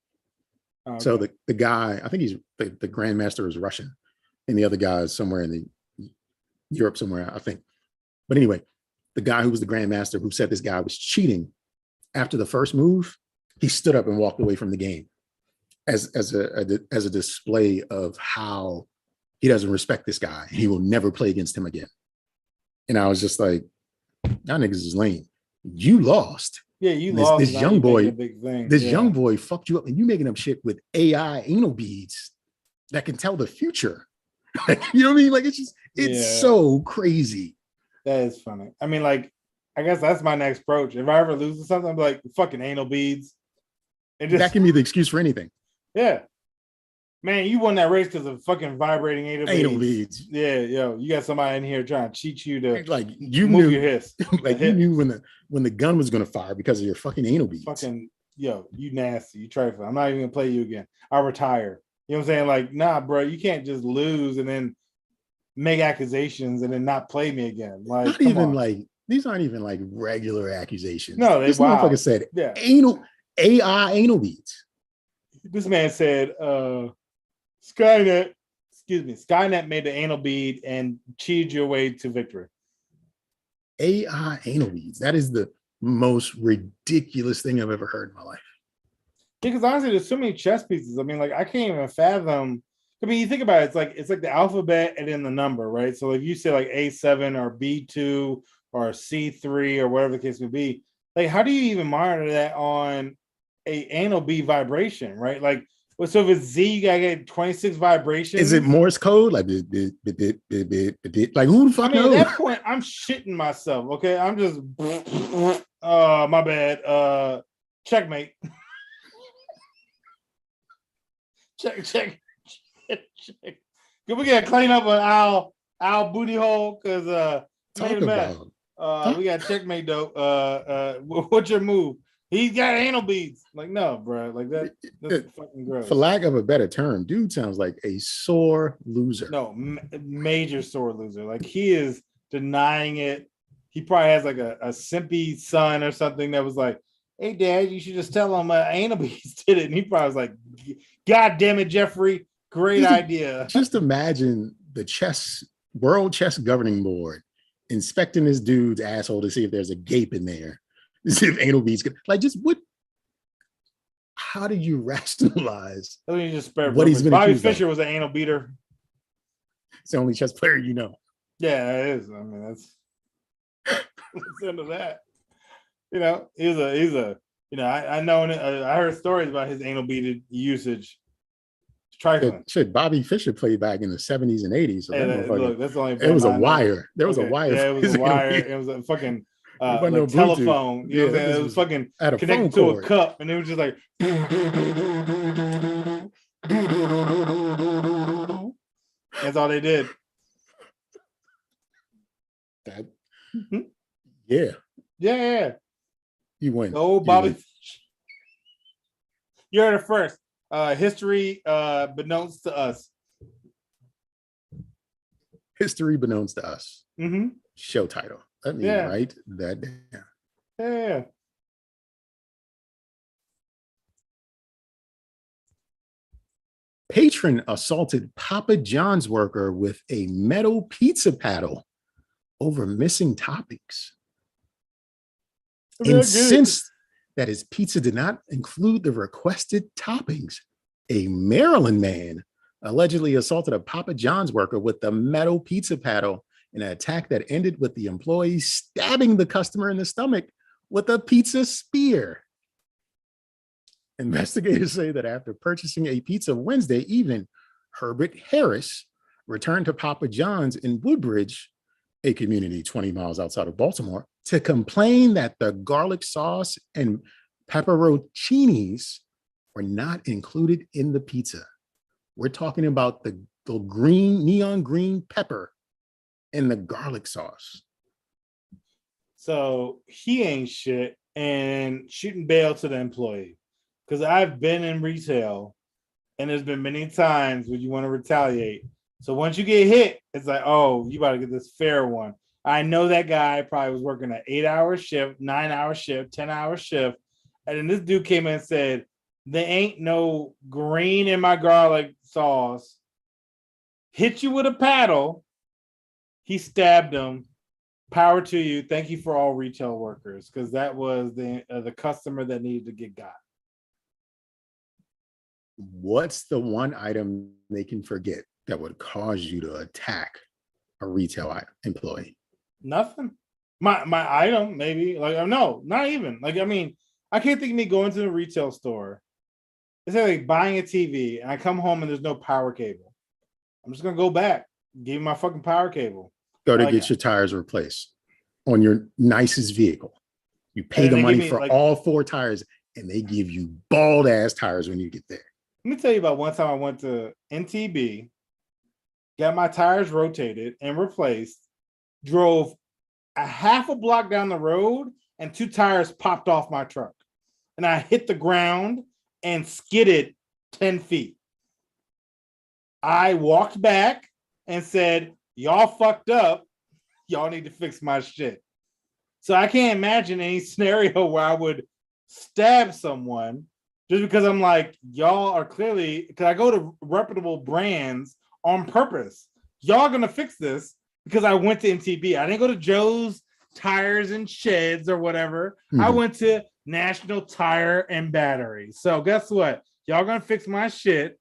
Okay. So the guy, I think he's the grandmaster is Russian, and the other guy is somewhere in the Europe somewhere, I think. But anyway, the guy who was the grandmaster who said this guy was cheating after the first move, he stood up and walked away from the game as a display of how he doesn't respect this guy. He will never play against him again. And I was just like, y'all niggas is lame. You lost. Yeah, you lost. This young boy, young boy fucked you up, and you making up shit with AI anal beads that can tell the future. You know what I mean? Like, it's so crazy. That is funny. I mean, like, I guess that's my next approach. If I ever lose to something, I'm like, fucking anal beads. That can be the excuse for anything. Yeah. Man, you won that race because of fucking vibrating anal beads. Yeah, yo, you got somebody in here trying to cheat you to like you move knew your hiss. Like you knew when the gun was gonna fire because of your fucking anal beads. Fucking yo, you nasty, you trifling. I'm not even gonna play you again. I retire. You know what I'm saying? Like, nah, bro, you can't just lose and then make accusations and then not play me again. Like, not even like These aren't even like regular accusations. No, this motherfucker said AI anal beads. This man said Skynet made the anal bead and cheated your way to victory. AI anal beads. That is the most ridiculous thing I've ever heard in my life. Because honestly, there's so many chess pieces. I mean, like I can't even fathom. I mean, you think about it, it's like the alphabet and then the number, right? So if you say like A7 or B2 or C3 or whatever the case may be, like how do you even monitor that on a anal bead vibration, right? Like, so if it's Z, you gotta get 26 vibrations. Is it Morse code? Like, like who the fuck knows? At that point, I'm shitting myself. Okay, I'm just, my bad. Checkmate. check. Can we get a clean up on Al booty hole? Because we got checkmate though. What's your move? He's got anal beads. Like, no, bro. Like that's fucking gross. For lack of a better term, dude sounds like a sore loser. No, major sore loser. Like he is denying it. He probably has like a simpy son or something that was like, "Hey, Dad, you should just tell him anal beads did it." And he probably was like, "God damn it, Jeffrey, great idea." Just imagine the World Chess Governing Board inspecting this dude's asshole to see if there's a gape in there. See if anal beads could, like, just what? How do you rationalize Let me just spare what he's been Bobby accused Fischer of? was an anal beater. It's the only chess player you know. Yeah, it is. I mean, that's the end of that. You know, he's a. You know, I know. I heard stories about his anal beaded usage. Trifling. Shit, Bobby Fischer played back in the 70s and 80s. So look, that's only. It was a wire. There was a wire. Yeah, it was a wire. It was a fucking. Like no telephone, you know what I'm saying? It was fucking connected to a cup, and it was just like that's all they did. That, yeah. You win. Oh, Bobby, you heard it first. History, beknownst to us. History beknownst to us. Mm-hmm. Show title. Let me write that down. Yeah. Patron assaulted Papa John's worker with a metal pizza paddle over missing toppings. Incensed that his pizza did not include the requested toppings, a Maryland man allegedly assaulted a Papa John's worker with the metal pizza paddle in an attack that ended with the employee stabbing the customer in the stomach with a pizza spear. Investigators say that after purchasing a pizza Wednesday evening, Herbert Harris returned to Papa John's in Woodbridge, a community 20 miles outside of Baltimore, to complain that the garlic sauce and pepperoncinis were not included in the pizza. We're talking about the neon green pepper and the garlic sauce. So he ain't shit and shooting bail to the employee. Because I've been in retail and there's been many times when you want to retaliate. So once you get hit, it's like, oh, you about to get this fair one. I know that guy probably was working an 8-hour shift, 9-hour shift, 10-hour shift. And then this dude came in and said, there ain't no green in my garlic sauce. Hit you with a paddle. He stabbed him. Power to you. Thank you for all retail workers, because that was the customer that needed to get got. What's the one item they can forget that would cause you to attack a retail employee? Nothing. My item, maybe. Like, no, not even. Like, I mean, I can't think of me going to the retail store. It's like buying a TV and I come home and there's no power cable. I'm just gonna go back, give you my fucking power cable. Go to get your tires replaced on your nicest vehicle. You pay the money for all 4 tires and they give you bald ass tires when you get there. Let me tell you about one time I went to NTB, got my tires rotated and replaced, drove a half a block down the road and 2 tires popped off my truck. And I hit the ground and skidded 10 feet. I walked back and said, y'all fucked up. Y'all need to fix my shit. So I can't imagine any scenario where I would stab someone just because I'm like, y'all are clearly, because I go to reputable brands on purpose. Y'all gonna fix this because I went to MTB. I didn't go to Joe's Tires and Sheds or whatever. I went to National Tire and Battery. So guess what? Y'all gonna fix my shit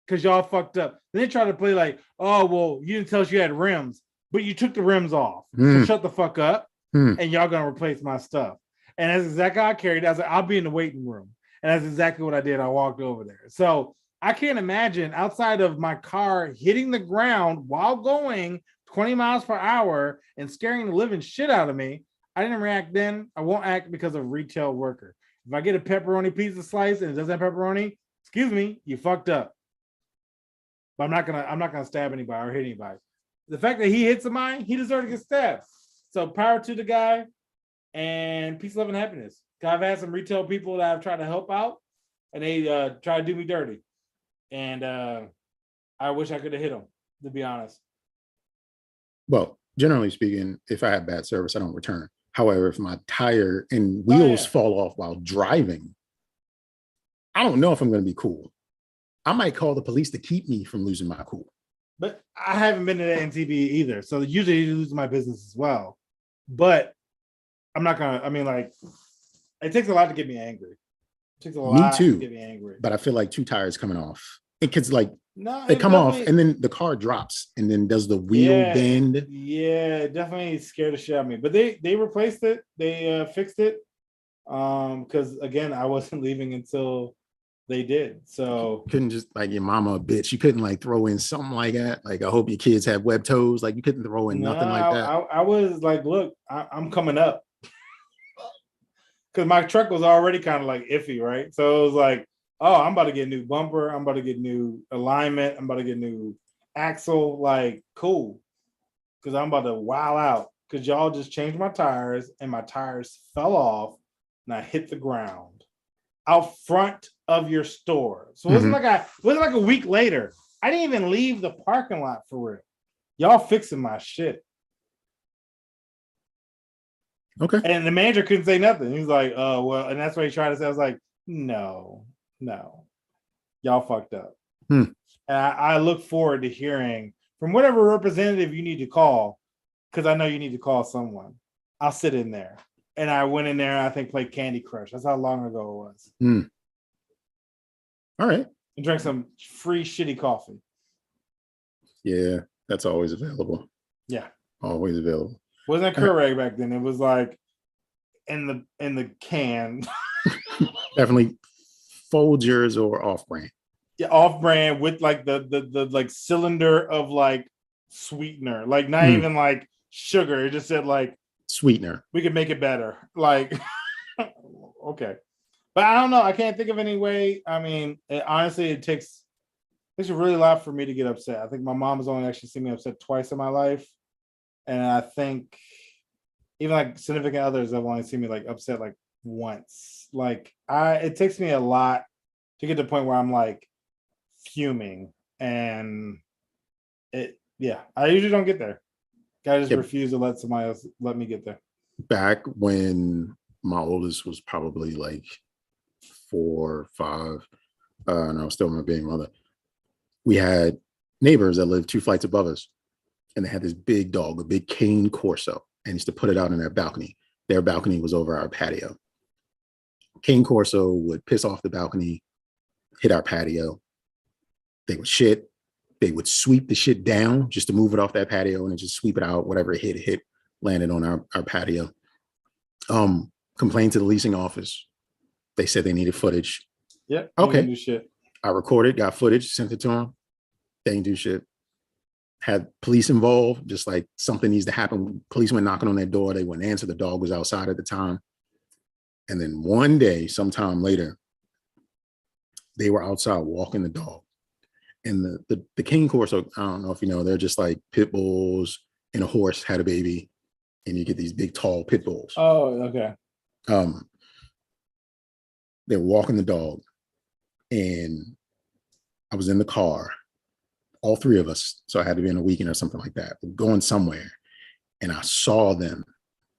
because y'all fucked up. Then they try to play like, oh, well, you didn't tell us you had rims, but you took the rims off. So shut the fuck up and y'all gonna replace my stuff. And that's exactly how I carried it. I was like, I'll be in the waiting room. And that's exactly what I did. I walked over there. So I can't imagine outside of my car hitting the ground while going 20 miles per hour and scaring the living shit out of me. I didn't react then. I won't act because of retail worker. If I get a pepperoni pizza slice and it doesn't have pepperoni, excuse me, you fucked up. But I'm not gonna stab anybody or hit anybody. The fact that he hit somebody, he deserved to get stabbed. So power to the guy and peace, love, and happiness. I've had some retail people that I've tried to help out and they try to do me dirty. And I wish I could have hit them, to be honest. Well, generally speaking, if I have bad service, I don't return. However, if my tire and wheels fall off while driving, I don't know if I'm going to be cool. I might call the police to keep me from losing my cool. But I haven't been to the NTB either. So usually you lose my business as well. But I'm not going to, I mean, like, it takes a lot to get me angry. It takes a lot to get me angry. But I feel like two tires coming off. It gets like, they come off and then the car drops and then does the wheel bend. Yeah, it definitely scared the shit out of me. But they replaced it. They fixed it. Because again, I wasn't leaving until they did. So you couldn't just like your mama a bitch. You couldn't like throw in something like that. Like, I hope your kids have web toes. Like, you couldn't throw in nothing like that. I was like, look, I'm coming up. Because my truck was already kind of like iffy, right? So it was like, oh, I'm about to get a new bumper. I'm about to get new alignment. I'm about to get new axle. Like, cool. Because I'm about to wow out. Because y'all just changed my tires and my tires fell off and I hit the ground out front of your store. So it wasn't like a week later. I didn't even leave the parking lot for real. Y'all fixing my shit. Okay. And the manager couldn't say nothing. He was like, oh, well, and that's what he tried to say. I was like, no, y'all fucked up. And I look forward to hearing from whatever representative you need to call, because I know you need to call someone. I'll sit in there. And I went in there and I think played Candy Crush. That's how long ago it was. All right. And drank some free shitty coffee. Yeah, that's always available. Yeah. Always available. Wasn't a Keurig back then. It was like in the can. Definitely Folgers or off-brand. Yeah, off-brand with like the like cylinder of like sweetener, like not even like sugar. It just said like sweetener. We could make it better. Like, okay, but I don't know. I can't think of any way. I mean, honestly, it takes a really lot for me to get upset. I think my mom has only actually seen me upset twice in my life. And I think even like significant others have only seen me like upset like once. Like it takes me a lot to get to the point where I'm like fuming, and I usually don't get there. I just refuse to let somebody else let me get there. Back when my oldest was probably like 4 or 5, and I was still my baby mother, we had neighbors that lived 2 flights above us. And they had this big dog, a big cane corso, and used to put it out on their balcony. Their balcony was over our patio. Cane corso would piss off the balcony, hit our patio. They would shit. They would sweep the shit down just to move it off that patio and then just sweep it out. Whatever it hit, landed on our patio. Complained to the leasing office. They said they needed footage. Yep. Okay. Shit. I recorded, got footage, sent it to them. They didn't do shit. Had police involved, just like something needs to happen. Police went knocking on their door. They wouldn't answer. The dog was outside at the time. And then one day, sometime later, they were outside walking the dog. And the cane corso, I don't know if you know, they're just like pit bulls, and a horse had a baby, and you get these big, tall pit bulls. Oh, okay. They were walking the dog, and I was in the car. All 3 of us, so I had to be in a weekend or something like that, going somewhere, and I saw them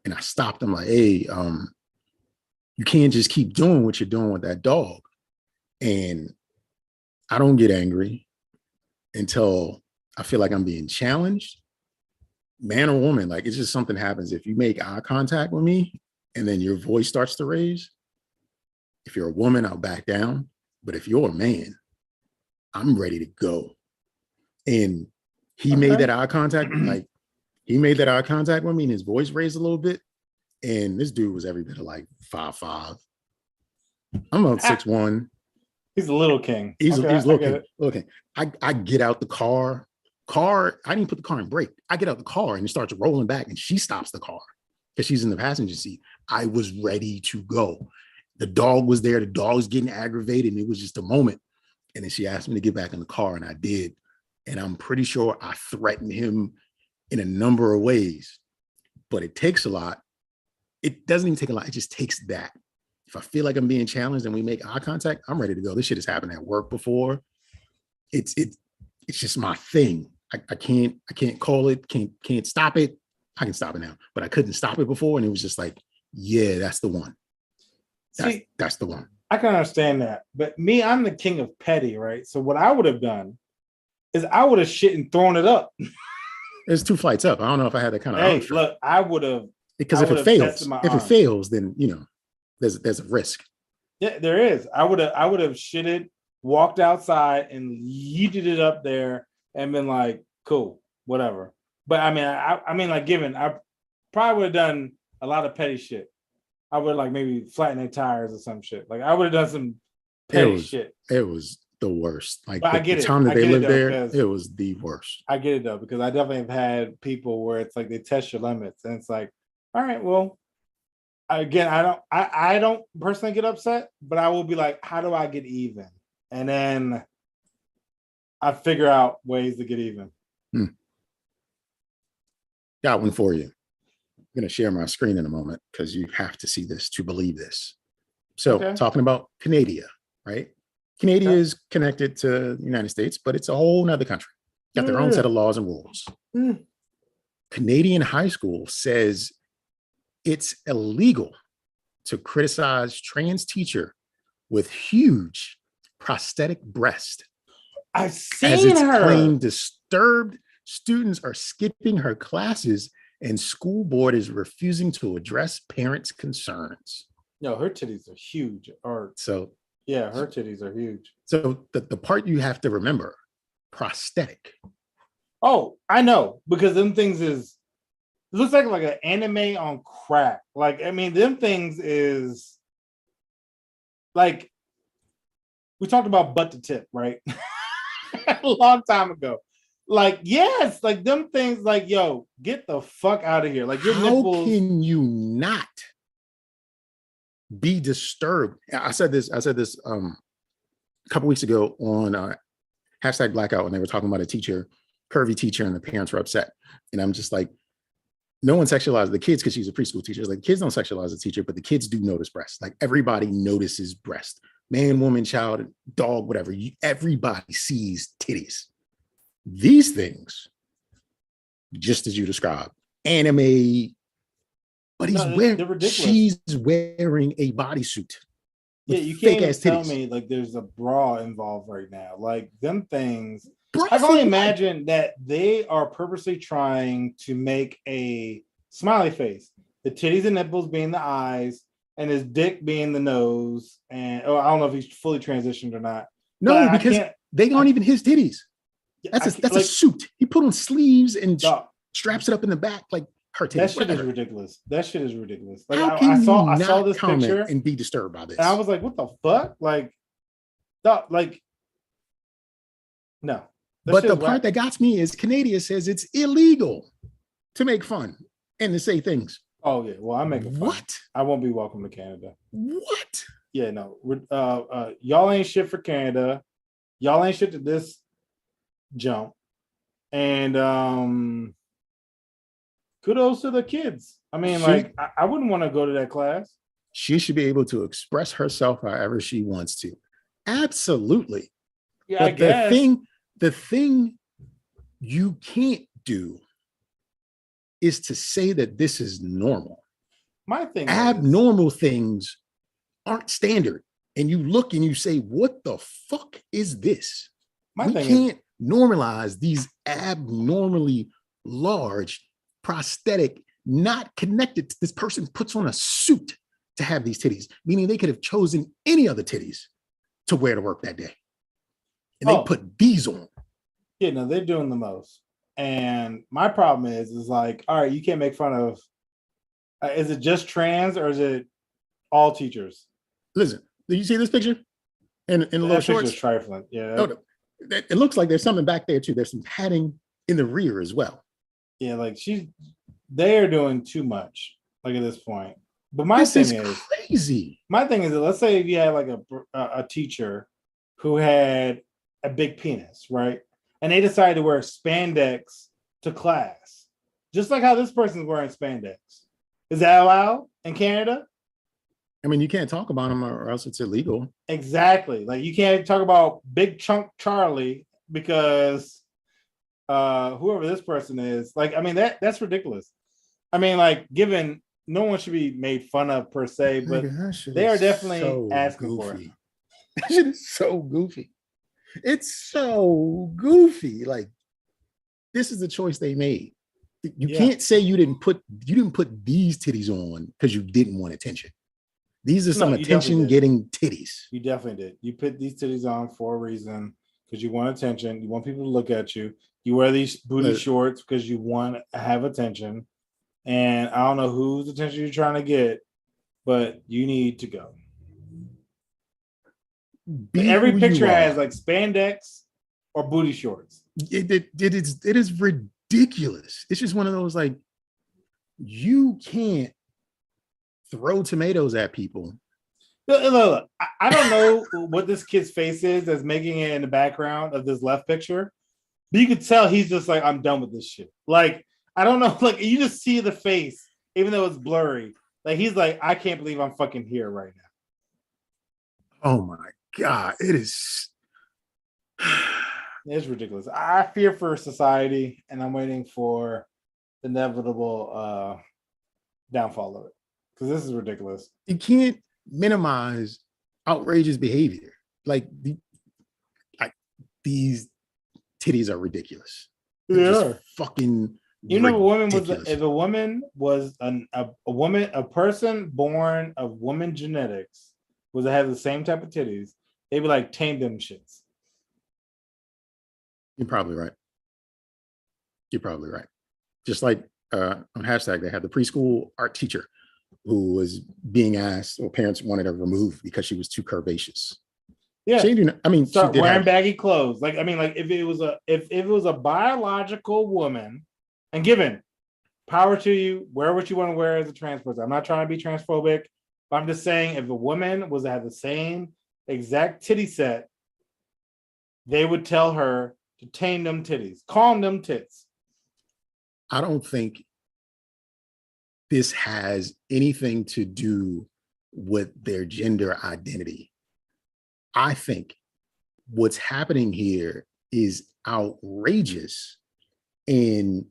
And I stopped him like, hey, you can't just keep doing what you're doing with that dog. And I don't get angry until I feel like I'm being challenged, man or woman. Like, it's just something happens. If you make eye contact with me and then your voice starts to raise, if you're a woman, I'll back down. But if you're a man, I'm ready to go. And he made that eye contact, like he made that eye contact with me and his voice raised a little bit. And this dude was every bit of like 5'5". I'm about 6'1". He's a little king. He's little king. I get out the car. I didn't put the car in brake. I get out the car and it starts rolling back and she stops the car because she's in the passenger seat. I was ready to go. The dog was there. The dog was getting aggravated and it was just a moment. And then she asked me to get back in the car and I did. And I'm pretty sure I threatened him in a number of ways, but it takes a lot. It doesn't even take a lot. It just takes that. If I feel like I'm being challenged and we make eye contact, I'm ready to go. This shit has happened at work before. It's just my thing. I can't call it, can't stop it. I can stop it now, but I couldn't stop it before. And it was just like, yeah, that's the one. That's the one. I can understand that. But me, I'm the king of petty, right? So what I would have done is I would have shit and thrown it up. There's 2 flights up. I don't know if I had that kind of option. Look, I would have, because if it fails, then there's a risk. Yeah, there is. I would have shitted, walked outside and yeeted it up there and been like, cool, whatever. But I mean, I probably would have done a lot of petty shit. I would like maybe flatten their tires or some shit. Like I would have done some petty shit. It was the worst. Like the time that they lived there, it was the worst. I get it though, because I definitely have had people where it's like they test your limits and it's like, all right, well, again, I don't personally get upset, but I will be like, how do I get even? And then I figure out ways to get even. Got one for you. I'm going to share my screen in a moment because you have to see this to believe this. So talking about Canada, right? Canada is connected to the United States, but it's a whole nother country. Got their own set of laws and rules. Canadian high school says it's illegal to criticize trans teacher with huge prosthetic breast. I've seen as it's her. Claimed disturbed students are skipping her classes and school board is refusing to address parents' concerns. No, her titties are huge. Her titties are huge. So the part you have to remember, prosthetic. Oh, I know, because them things it looks like an anime on crack. Like, I mean, them things is like, we talked about butt to tip, right? A long time ago. Like, yes, like them things, like, yo, get the fuck out of here. Like, your nipples. How can you not be disturbed? I said this a couple weeks ago on hashtag Blackout when they were talking about a teacher, curvy teacher, and the parents were upset. And I'm just like, no one sexualizes the kids because she's a preschool teacher. Like, kids don't sexualize the teacher, but the kids do notice breast. Like, everybody notices breast. Man, woman, child, dog, whatever. Everybody sees titties. These things, just as you described, anime, but she's wearing a bodysuit. Yeah, you can't even tell me like there's a bra involved right now. Like, them things, I can only imagine that they are purposely trying to make a smiley face. The titties and nipples being the eyes, and his dick being the nose. And I don't know if he's fully transitioned or not. No, because they aren't even his titties. That's a suit. He put on sleeves and straps it up in the back like her titties. That shit is ridiculous. Like, I saw this picture and be disturbed by this. And I was like, what the fuck? Like, no. But the part that got me is Canada says it's illegal to make fun and to say things. Oh yeah, well, I'm making fun. What? I won't be welcome to Canada. What? Yeah, no. Y'all ain't shit for Canada. Y'all ain't shit to this jump. And kudos to the kids. I mean, I wouldn't want to go to that class. She should be able to express herself however she wants to. Absolutely. Yeah, but I guess. The thing you can't do is to say that this is normal. My thing Abnormal things aren't standard. And you look and you say, what the fuck is this? We can't normalize these abnormally large, prosthetic, not connected. This person puts on a suit to have these titties, meaning they could have chosen any other titties to wear to work that day. And they put these on. Yeah, no, they're doing the most. And my problem is like, all right, you can't make fun of, is it just trans or is it all teachers? Listen, do you see this picture? In the little shorts? Trifling. Yeah. Oh, it looks like there's something back there too. There's some padding in the rear as well. Yeah, like they are doing too much, like at this point. But my thing is crazy. My thing is that let's say if you had like a teacher who had a big penis, right? And they decided to wear spandex to class, just like how this person's wearing spandex. Is that allowed in Canada? I mean, you can't talk about them or else it's illegal. Exactly. Like you can't talk about Big Chunk Charlie because whoever this person is, like, I mean, that's ridiculous. I mean, like, given no one should be made fun of per se, but they are definitely asking for it. That shit is so goofy. It's so goofy. Like, this is the choice they made. You can't say you didn't put these titties on because you didn't want attention. These are some attention-getting titties. You definitely did. You put these titties on for a reason because you want attention. You want people to look at you. You wear these booty shorts because you want to have attention. And I don't know whose attention you're trying to get, but you need to go. Every picture has like spandex or booty shorts. It is ridiculous. It's just one of those, like, you can't throw tomatoes at people. Look, I don't know what this kid's face is that's making it in the background of this left picture, but you could tell he's just like, I'm done with this shit. Like, I don't know, like, you just see the face, even though it's blurry. Like, he's like, I can't believe I'm fucking here right now. Oh my God, it is. It's ridiculous. I fear for society, and I'm waiting for the inevitable downfall of it. Because this is ridiculous. You can't minimize outrageous behavior. Like, these titties are ridiculous. They are fucking. You know, if a woman was a person born of woman genetics was to have the same type of titties, they'd be like, tame them shits. You're probably right. Just like on hashtag, they had the preschool art teacher who was being asked, or parents wanted her removed because she was too curvaceous. Yeah, start wearing baggy clothes. Like, I mean, like if it was a biological woman, and given power to you, wear what you want to wear as a trans person. I'm not trying to be transphobic, but I'm just saying if a woman was to have the same exact titty set, they would tell her to tame them titties, calm them tits. I don't think this has anything to do with their gender identity. I think what's happening here is outrageous, and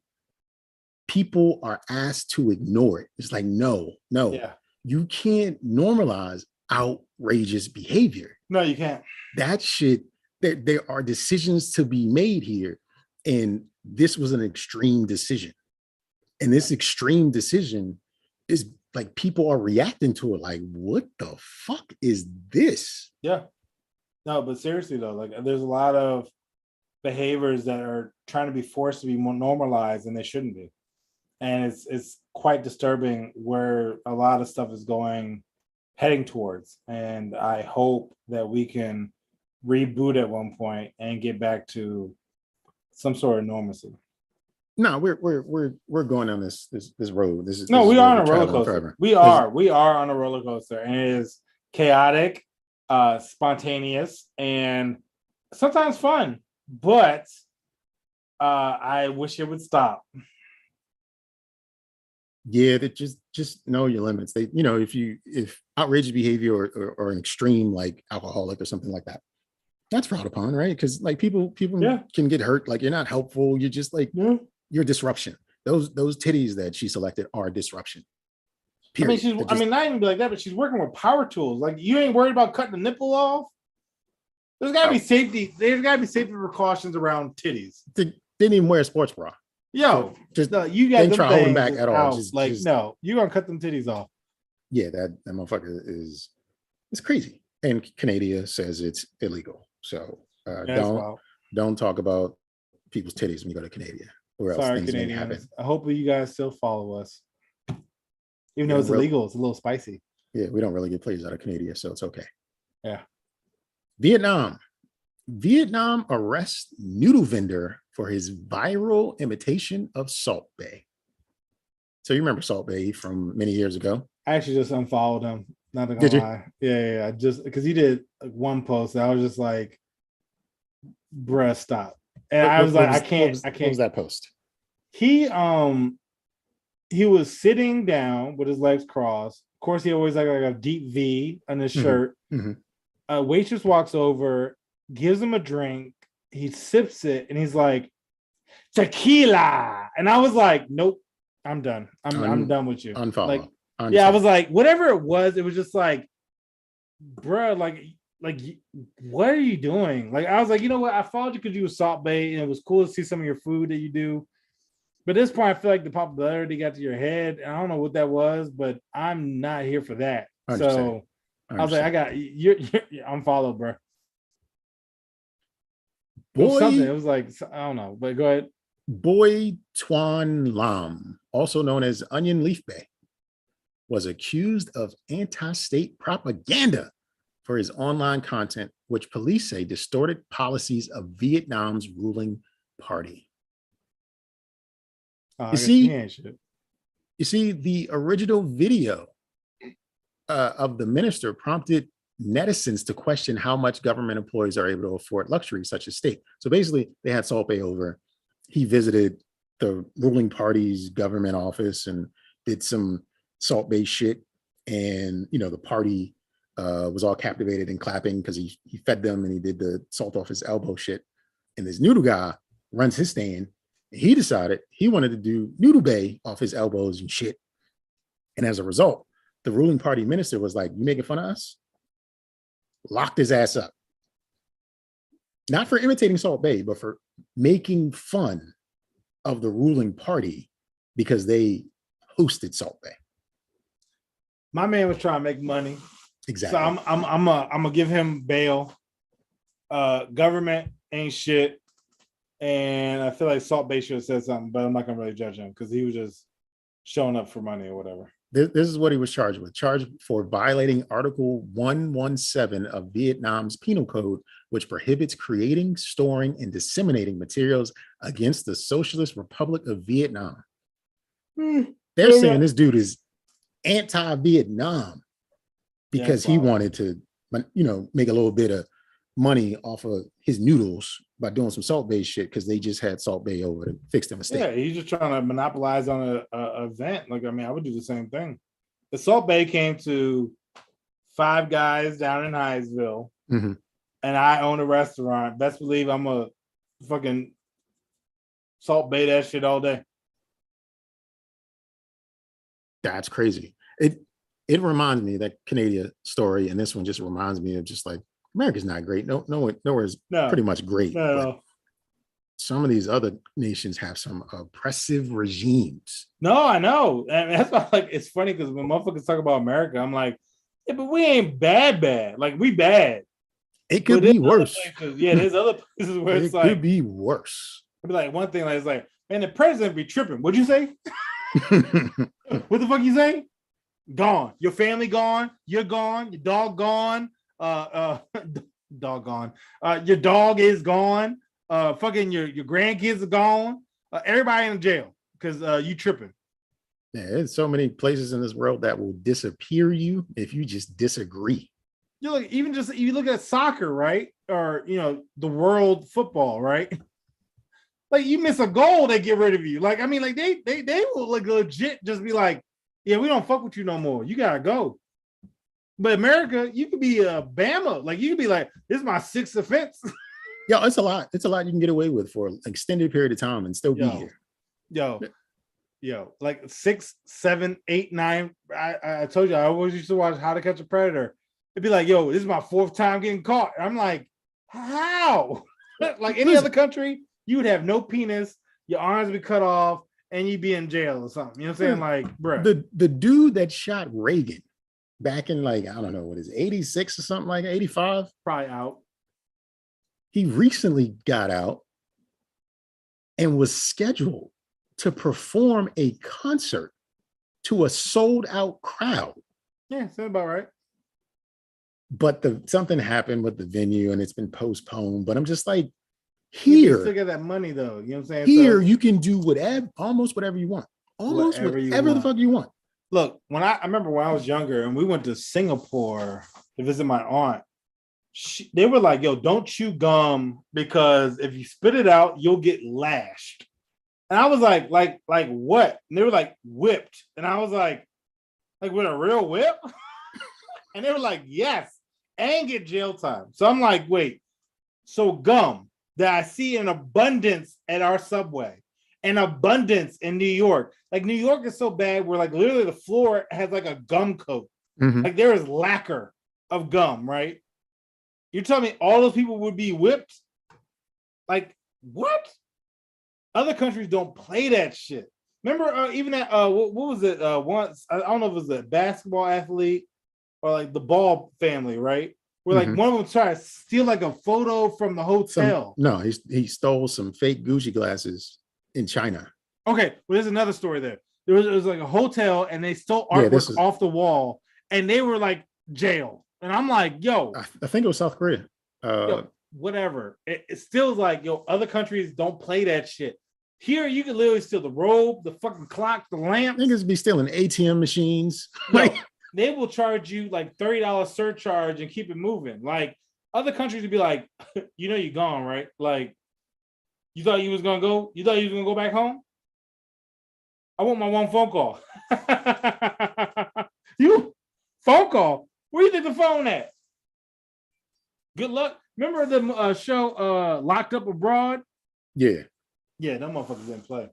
people are asked to ignore it. It's like, no, you can't normalize outrageous behavior. No, you can't. That shit, there are decisions to be made here. And this was an extreme decision. And this extreme decision is like, people are reacting to it like, what the fuck is this? Yeah. No, but seriously though, like there's a lot of behaviors that are trying to be forced to be more normalized and they shouldn't be. And it's quite disturbing where a lot of stuff is heading towards. And I hope that we can reboot at one point and get back to some sort of normalcy. No, we're going on this road. We are on a roller coaster. We are on a roller coaster, and it is chaotic, spontaneous, and sometimes fun. But I wish it would stop. Yeah, that just know your limits. They, if outrageous behavior or an extreme like alcoholic or something like that, that's frowned upon, right? Because like people can get hurt. Like, you're not helpful. You're just like you're disruption. Those titties that she selected are disruption. Period. I mean, not even like that, but she's working with power tools. Like, you ain't worried about cutting the nipple off. There's gotta be safety. There's gotta be safety precautions around titties. Didn't even wear a sports bra. Yo, just no, you got didn't them try holding back at all. Just, no, you gonna cut them titties off. Yeah, that motherfucker is, it's crazy. And Canada says it's illegal. So don't talk about people's titties when you go to Canada, or else things may happen. I hope you guys still follow us. Even though it's illegal, it's a little spicy. Yeah, we don't really get players out of Canada, so it's okay. Yeah. Vietnam arrests noodle vendor for his viral imitation of Salt Bae. So you remember Salt Bae from many years ago? I actually just unfollowed him. Not gonna lie. Yeah. Just because he did one post, I was just like, bruh, stop. And I was like, I can't. What was that post? He was sitting down with his legs crossed. Of course, he always like a deep V on his shirt. Mm-hmm. A waitress walks over, gives him a drink. He sips it, and he's like, "Tequila." And I was like, "Nope, I'm done. I'm done with you." Unfollow. I was like, whatever it was just like, bruh, like, what are you doing? Like, I was like, you know what? I followed you because you were Salt Bae, and it was cool to see some of your food that you do. But at this point, I feel like the popularity got to your head. And I don't know what that was, but I'm not here for that. 100%. So I was like, I got you're unfollowed, bro. It was like, I don't know, but go ahead. Boy Tuan Lam, also known as Onion Leaf Bae, was accused of anti-state propaganda for his online content, which police say distorted policies of Vietnam's ruling party. You see, the original video of the minister prompted netizens to question how much government employees are able to afford luxuries such as steak. So basically, they had Salt Bae over. He visited the ruling party's government office and did some Salt Bae shit. And, the party was all captivated and clapping because he fed them and he did the salt off his elbow shit. And this noodle guy runs his stand. He decided he wanted to do noodle bae off his elbows and shit. And as a result, the ruling party minister was like, "You making fun of us?" Locked his ass up. Not for imitating Salt Bae, but for making fun of the ruling party because they hosted Salt Bae. My man was trying to make money. Exactly. So I'm gonna give him bail. Government ain't shit. And I feel like Salt Bae should have said something, but I'm not gonna really judge him because he was just showing up for money or whatever. This is what he was charged with. Charged for violating Article 117 of Vietnam's Penal Code, which prohibits creating, storing, and disseminating materials against the Socialist Republic of Vietnam. They're saying this dude is anti-Vietnam because he wanted to, make a little bit of money off of his noodles by doing some Salt Bae shit because they just had Salt Bae over to fix their mistake. Yeah, he's just trying to monopolize on a event. Like, I mean, I would do the same thing. The Salt Bae came to Five Guys down in Hyattsville, and I own a restaurant. Best believe I'm a fucking Salt Bae that shit all day. That's crazy. It reminds me, that Canada story, and this one just reminds me of just like, America's not great. Nowhere is pretty much great. No. Some of these other nations have some oppressive regimes. No, I know. And that's why, like, it's funny because when motherfuckers talk about America, I'm like, yeah, but we ain't bad. Like, we bad. It could be worse. Yeah, there's other places where it's like, it could be worse. It'd be like one thing, like, it's like, man, the president be tripping. What'd you say? What the fuck you say? Gone. Your family gone. You're gone. Your dog gone. Doggone. Your dog is gone. Fucking your grandkids are gone. Everybody in jail because you tripping. Yeah, there's so many places in this world that will disappear you if you just disagree. You look, even just you look at soccer, right? Or the world football, right? Like, you miss a goal, they get rid of you. Like, I mean, like they will like legit just be like, yeah, we don't fuck with you no more. You gotta go. But America, you could be a Bama. Like, you could be like, this is my sixth offense. Yeah, it's a lot. It's a lot you can get away with for an extended period of time and still be here. Yo, like 6, 7, 8, 9. I told you I always used to watch How to Catch a Predator. It'd be like, yo, this is my 4th time getting caught. I'm like, how? Like any other country, you would have no penis, your arms would be cut off, and you'd be in jail or something. You know what I'm saying? Like, bro. The dude that shot Reagan back in like, I don't know, what is it, 86 or something like 85? Probably out. He recently got out and was scheduled to perform a concert to a sold out crowd. Yeah, sounds about right. But something happened with the venue and it's been postponed. But I'm just like, here, you still get that money though. You know what I'm saying? Here, you can do almost whatever you want. Almost whatever the fuck you want. Look, I remember when I was younger and we went to Singapore to visit my aunt, they were like, yo, don't chew gum because if you spit it out, you'll get lashed. And I was like what? And they were like, whipped. And I was like with a real whip? And they were like, yes, and get jail time. So I'm like, wait, so gum that I see in abundance at our Subway, an abundance in New York. Like New York is so bad where like literally the floor has like a gum coat. Mm-hmm. Like there is lacquer of gum, right? You're telling me all those people would be whipped? Like what? Other countries don't play that shit. Remember even at what was it once? I don't know if it was a basketball athlete or like the Ball family, right? Where like one of them tried to steal like a photo from the hotel. He stole some fake Gucci glasses in China. Okay, well, there's another story there. There was like a hotel and they stole artwork off the wall and they were like jail. And I'm like, yo. I think it was South Korea. Yo, whatever. It still is like, yo, other countries don't play that shit. Here, you can literally steal the robe, the fucking clock, the lamp. Niggas be stealing ATM machines. Yo, they will charge you like $30 surcharge and keep it moving. Like other countries would be like, you know, you're gone, right? Like, you thought you was gonna go? You thought you was gonna go back home? I want my one phone call. You phone call? Where do you think the phone at? Good luck. Remember the show Locked Up Abroad? Yeah. Yeah, them motherfuckers didn't play.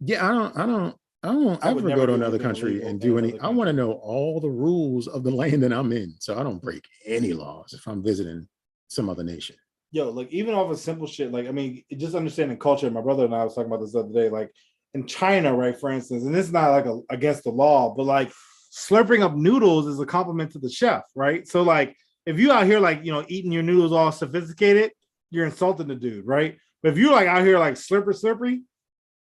Yeah, I don't ever go to another country and do any. I want to know all the rules of the land that I'm in, so I don't break any laws if I'm visiting some other nation. Yo, like even off of simple shit, like I mean, just understanding culture. My brother and I was talking about this the other day. Like in China, right, for instance, and this is not like against the law, but like slurping up noodles is a compliment to the chef, right? So like if you out here like eating your noodles all sophisticated, you're insulting the dude, right? But if you're like out here like slurpy,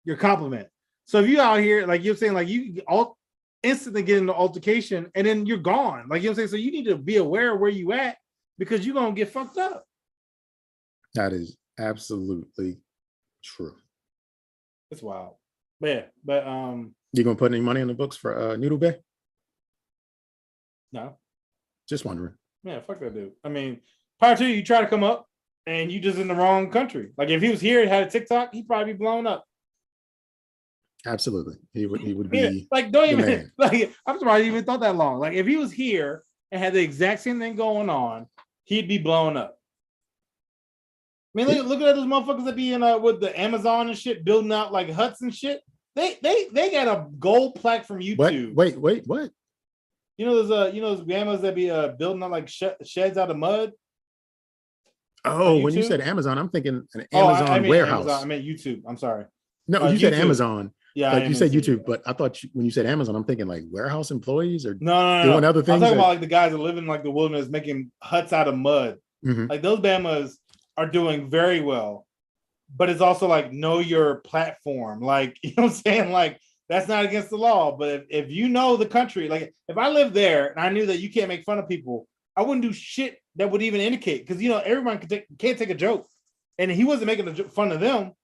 you're compliment. So if you out here, like you're saying, like you all instantly get into altercation and then you're gone. Like you know what I'm saying? So you need to be aware of where you at because you're gonna get fucked up. That is absolutely true. It's wild. But you gonna put any money in the books for Noodle Bay? No. Just wondering. Yeah, fuck that dude. I mean, prior to you try to come up and you just in the wrong country. Like if he was here and had a TikTok, he'd probably be blown up. Absolutely. He would be yeah, like don't even man. Like I'm surprised he even thought that long. Like if he was here and had the exact same thing going on, he'd be blown up. I mean, look at those motherfuckers that be in with the Amazon and shit, building out like huts and shit. They got a gold plaque from YouTube. Wait, what? Those those grandmas that be building out like sheds out of mud. Oh, when you said Amazon, I'm thinking an Amazon I mean warehouse. Amazon. I meant YouTube. I'm sorry. No, you said Amazon. Yeah, like you said YouTube, but I thought when you said Amazon, I'm thinking like warehouse employees or no, doing other things. I'm talking about like the guys that live in like the wilderness making huts out of mud. Mm-hmm. Like those Bamas are doing very well, but it's also like know your platform. Like you know what I'm saying? Like that's not against the law, but if you know the country, like if I lived there and I knew that you can't make fun of people, I wouldn't do shit that would even indicate because everyone can't take a joke, and he wasn't making fun of them.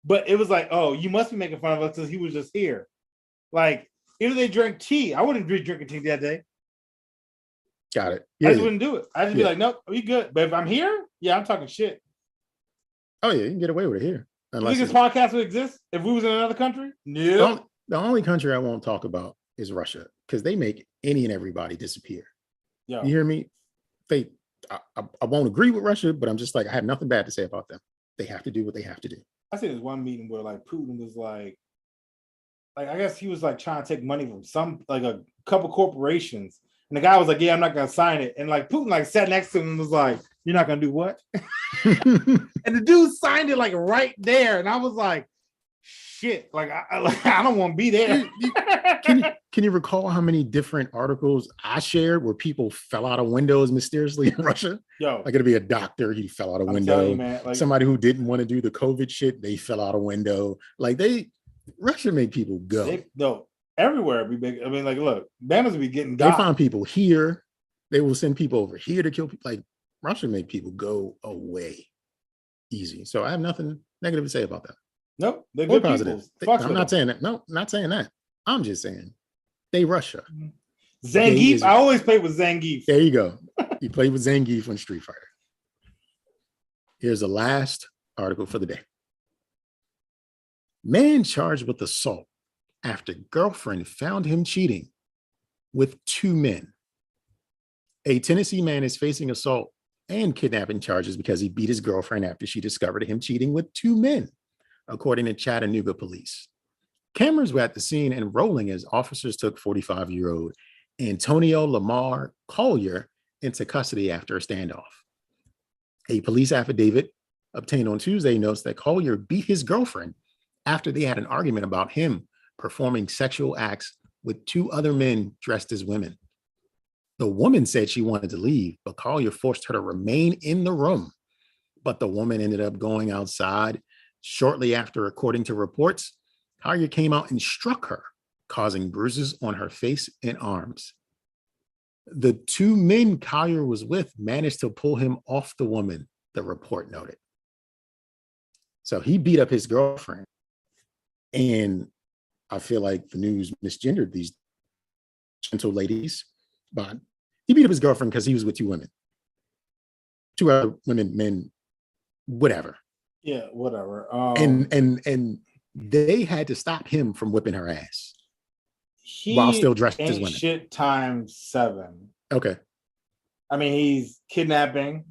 But it was like, oh, you must be making fun of us because he was just here. Like, if they drink tea, I wouldn't be drinking tea that day. Got it. I just wouldn't do it. I'd just be like, nope, we good. But if I'm here, yeah, I'm talking shit. Oh, yeah, you can get away with it here. You think this podcast would exist if we was in another country? No. The only country I won't talk about is Russia because they make any and everybody disappear. Yeah. You hear me? I won't agree with Russia, but I'm just like, I have nothing bad to say about them. They have to do what they have to do. I seen this one meeting where like Putin was like, like I guess he was like trying to take money from some like a couple corporations, and the guy was like, "Yeah, I'm not gonna sign it." And like Putin like sat next to him and was like, "You're not gonna do what?" And the dude signed it like right there, and I was like, "Shit!" Like I don't want to be there. Can you recall how many different articles I shared where people fell out of windows mysteriously in Russia? Yo, like it'd be a doctor, he fell out a window. You, man, like, somebody who didn't want to do the COVID shit, they fell out a window. Like Russia made people go. No, everywhere be big. I mean, like, look, Bama's be getting got. They find people here. They will send people over here to kill people. Like Russia made people go away easy. So I have nothing negative to say about that. Nope, they're good positive. I'm not saying that. No, not saying that. I'm just saying they Russia. Zangief. I always play with Zangief. There you go. You played with Zangief on Street Fighter. Here's the last article for the day. Man charged with assault after girlfriend found him cheating with 2 men. A Tennessee man is facing assault and kidnapping charges because he beat his girlfriend after she discovered him cheating with 2 men, according to Chattanooga police. Cameras were at the scene and rolling as officers took 45-year-old Antonio Lamar Collier into custody after a standoff. A police affidavit obtained on Tuesday notes that Collier beat his girlfriend after they had an argument about him performing sexual acts with 2 other men dressed as women. The woman said she wanted to leave, but Collier forced her to remain in the room. But the woman ended up going outside. Shortly after, according to reports, Collier came out and struck her, causing bruises on her face and arms. The 2 men Collier was with managed to pull him off the woman, the report noted. So he beat up his girlfriend. And I feel like the news misgendered these gentle ladies, but he beat up his girlfriend because he was with 2 women. 2 other women, men, whatever. Yeah, whatever. And they had to stop him from whipping her ass while still dressed as women. Shit times 7. Okay. I mean, he's kidnapping,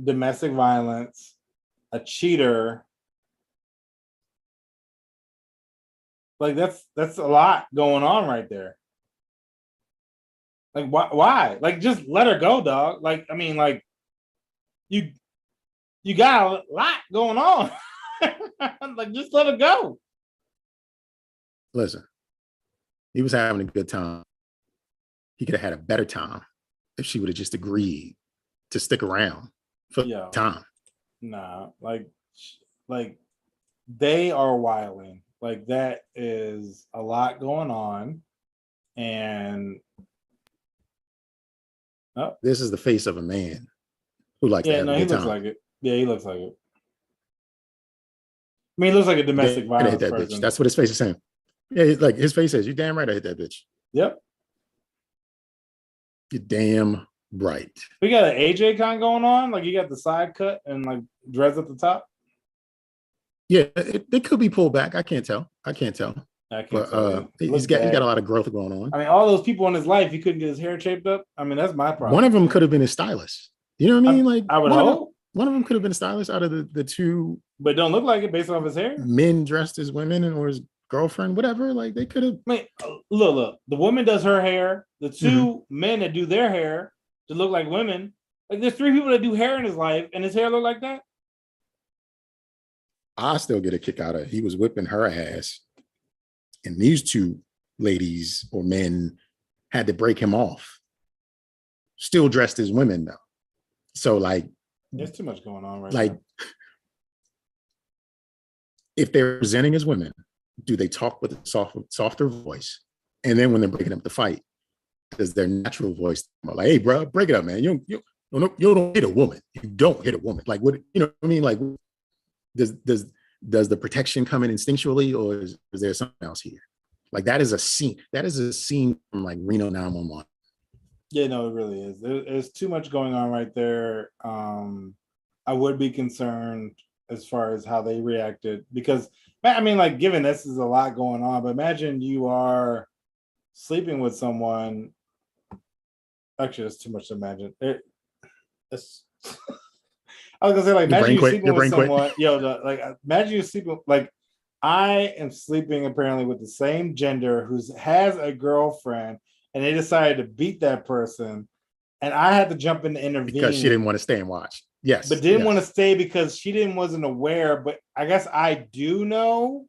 domestic violence, a cheater. Like that's a lot going on right there. Like why? Like just let her go, dog. Like I mean, like you got a lot going on. Like just let her go. Listen, he was having a good time. He could have had a better time if she would have just agreed to stick around for time. Nah, like they are wilding. Like that is a lot going on, and this is the face of a man who likes to have a good time. He looks like it. Yeah, he looks like it. I mean, he looks like a domestic violence hit that person. Bitch. That's what his face is saying. Yeah, like his face says, "You damn right I hit that bitch." Yep. You're damn right. We got an AJ con going on. Like you got the side cut and like dreads at the top. Yeah, it could be pulled back. I can't tell. But he's got a lot of growth going on. I mean, all those people in his life, he couldn't get his hair shaped up. I mean, that's my problem. One of them could have been a stylist. You know what I mean? Like I would hope. One of them could have been a stylist out of the 2. But don't look like it based off his hair. Men dressed as women or his girlfriend, whatever. Like they could have. I mean, look. The woman does her hair. The 2 men that do their hair to look like women. Like there's 3 people that do hair in his life, and his hair look like that. I still get a kick out of he was whipping her ass, and these 2 ladies or men had to break him off. Still dressed as women though. So like, there's too much going on right now. If they're presenting as women, do they talk with a softer voice? And then when they're breaking up the fight, does their natural voice like, "Hey, bro, break it up, man. You don't hit a woman. You don't hit a woman." Like what? You know what I mean? Like, does the protection come in instinctually, or is there something else here? Like that is a scene. That is a scene from like Reno 911. Yeah, no, it really is. There's too much going on right there. I would be concerned as far as how they reacted because, I mean, like, given this is a lot going on, but imagine you are sleeping with someone. Actually, that's too much to imagine. It's I was gonna say, like, imagine you sleeping with someone. Imagine you sleeping like I am sleeping apparently with the same gender who has a girlfriend, and they decided to beat that person, and I had to jump in to intervene because she didn't want to stay and watch. Yes, but didn't want to stay because she wasn't aware. But I guess I do know,